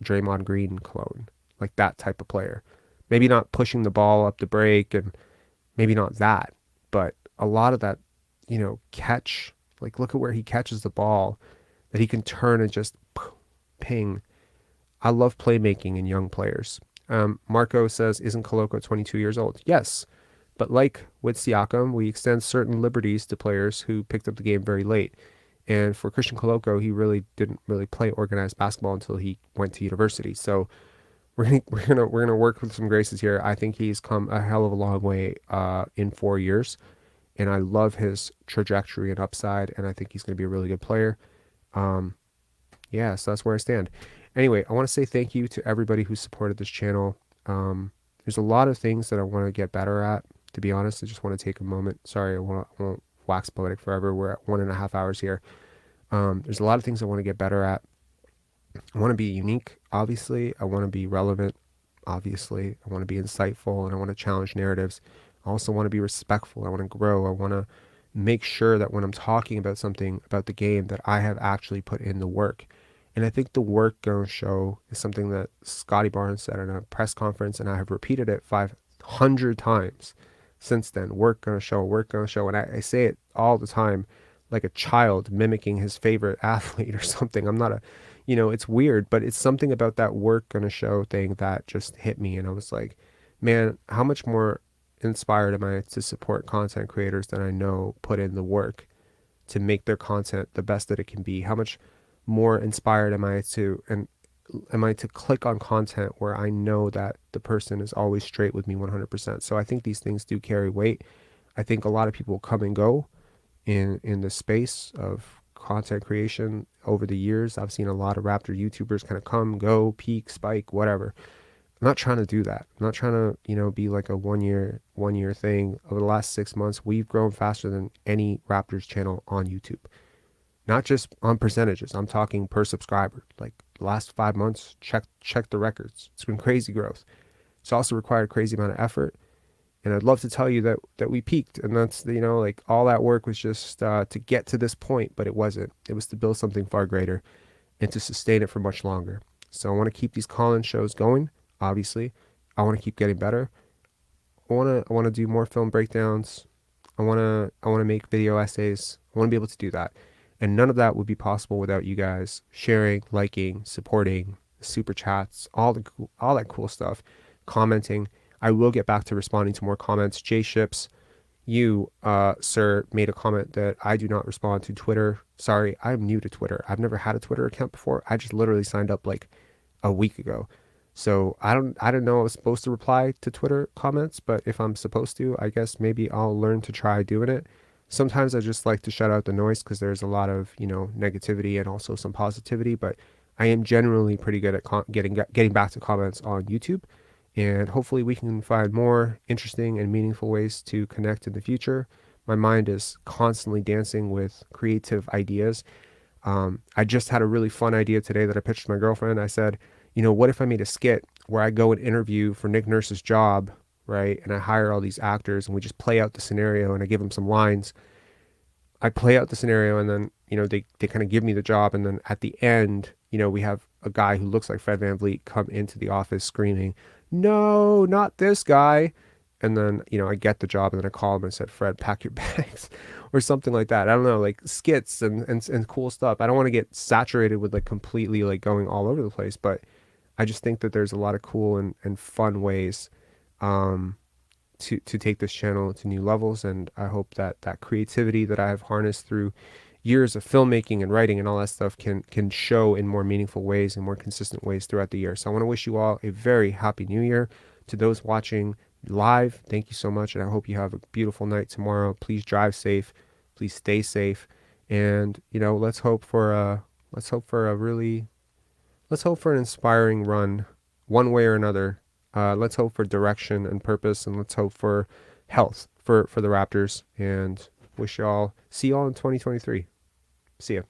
Draymond Green clone, like that type of player. Maybe not pushing the ball up the break, and maybe not that, but a lot of that, catch, like, look at where he catches the ball, that he can turn and just ping. I love playmaking in young players. Marco says, isn't Koloko 22 years old? Yes, but like with Siakam, we extend certain liberties to players who picked up the game very late. And for Christian Koloko, he really didn't really play organized basketball until he went to university. So we're gonna work with some graces here. I think he's come a hell of a long way in 4 years, and I love his trajectory and upside. And I think he's gonna be a really good player. So that's where I stand. Anyway, I want to say thank you to everybody who supported this channel. There's a lot of things that I want to get better at. To be honest, I just want to take a moment. Sorry, I won't wax poetic forever. We're at 1.5 hours here. There's a lot of things I want to get better at. I want to be unique, obviously. I want to be relevant, obviously. I want to be insightful, and I want to challenge narratives. I also want to be respectful. I want to grow. I want to make sure that when I'm talking about something about the game, that I have actually put in the work. And I think the work gonna show is something that Scotty Barnes said in a press conference, and I have repeated it 500 times since then. Work gonna show, work gonna show. And I say it all the time, like a child mimicking his favorite athlete or something. I'm not a, it's weird, but it's something about that work gonna show thing that just hit me. And I was like, man, how much more inspired am I to support content creators that I know put in the work to make their content the best that it can be? How much more inspired am I to click on content where I know that the person is always straight with me 100%. So I think these things do carry weight. I think a lot of people come and go in the space of content creation over the years. I've seen a lot of Raptor YouTubers kind of come, go, peak, spike, whatever. I'm not trying to do that. I'm not trying to, be like a one year thing. Over the last 6 months, we've grown faster than any Raptors channel on YouTube. Not just on percentages. I'm talking per subscriber. Like the last 5 months, check the records. It's been crazy growth. It's also required a crazy amount of effort. And I'd love to tell you that we peaked. And that's, like all that work was just to get to this point, but it wasn't. It was to build something far greater and to sustain it for much longer. So I want to keep these call-in shows going, obviously. I want to keep getting better. I want to do more film breakdowns. I want to make video essays. I want to be able to do that. And none of that would be possible without you guys sharing, liking, supporting, super chats, all that cool stuff, commenting. I will get back to responding to more comments. Jay Ships, you, sir, made a comment that I do not respond to Twitter. Sorry, I'm new to Twitter. I've never had a Twitter account before. I just literally signed up like a week ago. So I don't know I was supposed to reply to Twitter comments, but if I'm supposed to, I guess maybe I'll learn to try doing it. Sometimes I just like to shut out the noise because there's a lot of, negativity and also some positivity, but I am generally pretty good at getting back to comments on YouTube, and hopefully we can find more interesting and meaningful ways to connect in the future. My mind is constantly dancing with creative ideas. I just had a really fun idea today that I pitched to my girlfriend. I said, what if I made a skit where I go and interview for Nick Nurse's job, right? And I hire all these actors and we just play out the scenario and I give them some lines. I play out the scenario and then, they kind of give me the job. And then at the end, we have a guy who looks like Fred VanVleet come into the office screaming, "No, not this guy." And then, I get the job and then I call him and said, "Fred, pack your bags," or something like that. I don't know, like skits and cool stuff. I don't want to get saturated with like completely like going all over the place, but I just think that there's a lot of cool and fun ways to take this channel to new levels. And I hope that that creativity that I have harnessed through years of filmmaking and writing and all that stuff can show in more meaningful ways and more consistent ways throughout the year. So I want to wish you all a very happy new year. To those watching live, thank you so much, and I hope you have a beautiful night tomorrow. Please drive safe, please stay safe, and let's hope for an inspiring run one way or another. Let's hope for direction and purpose, and let's hope for health for the Raptors, and see y'all in 2023. See ya.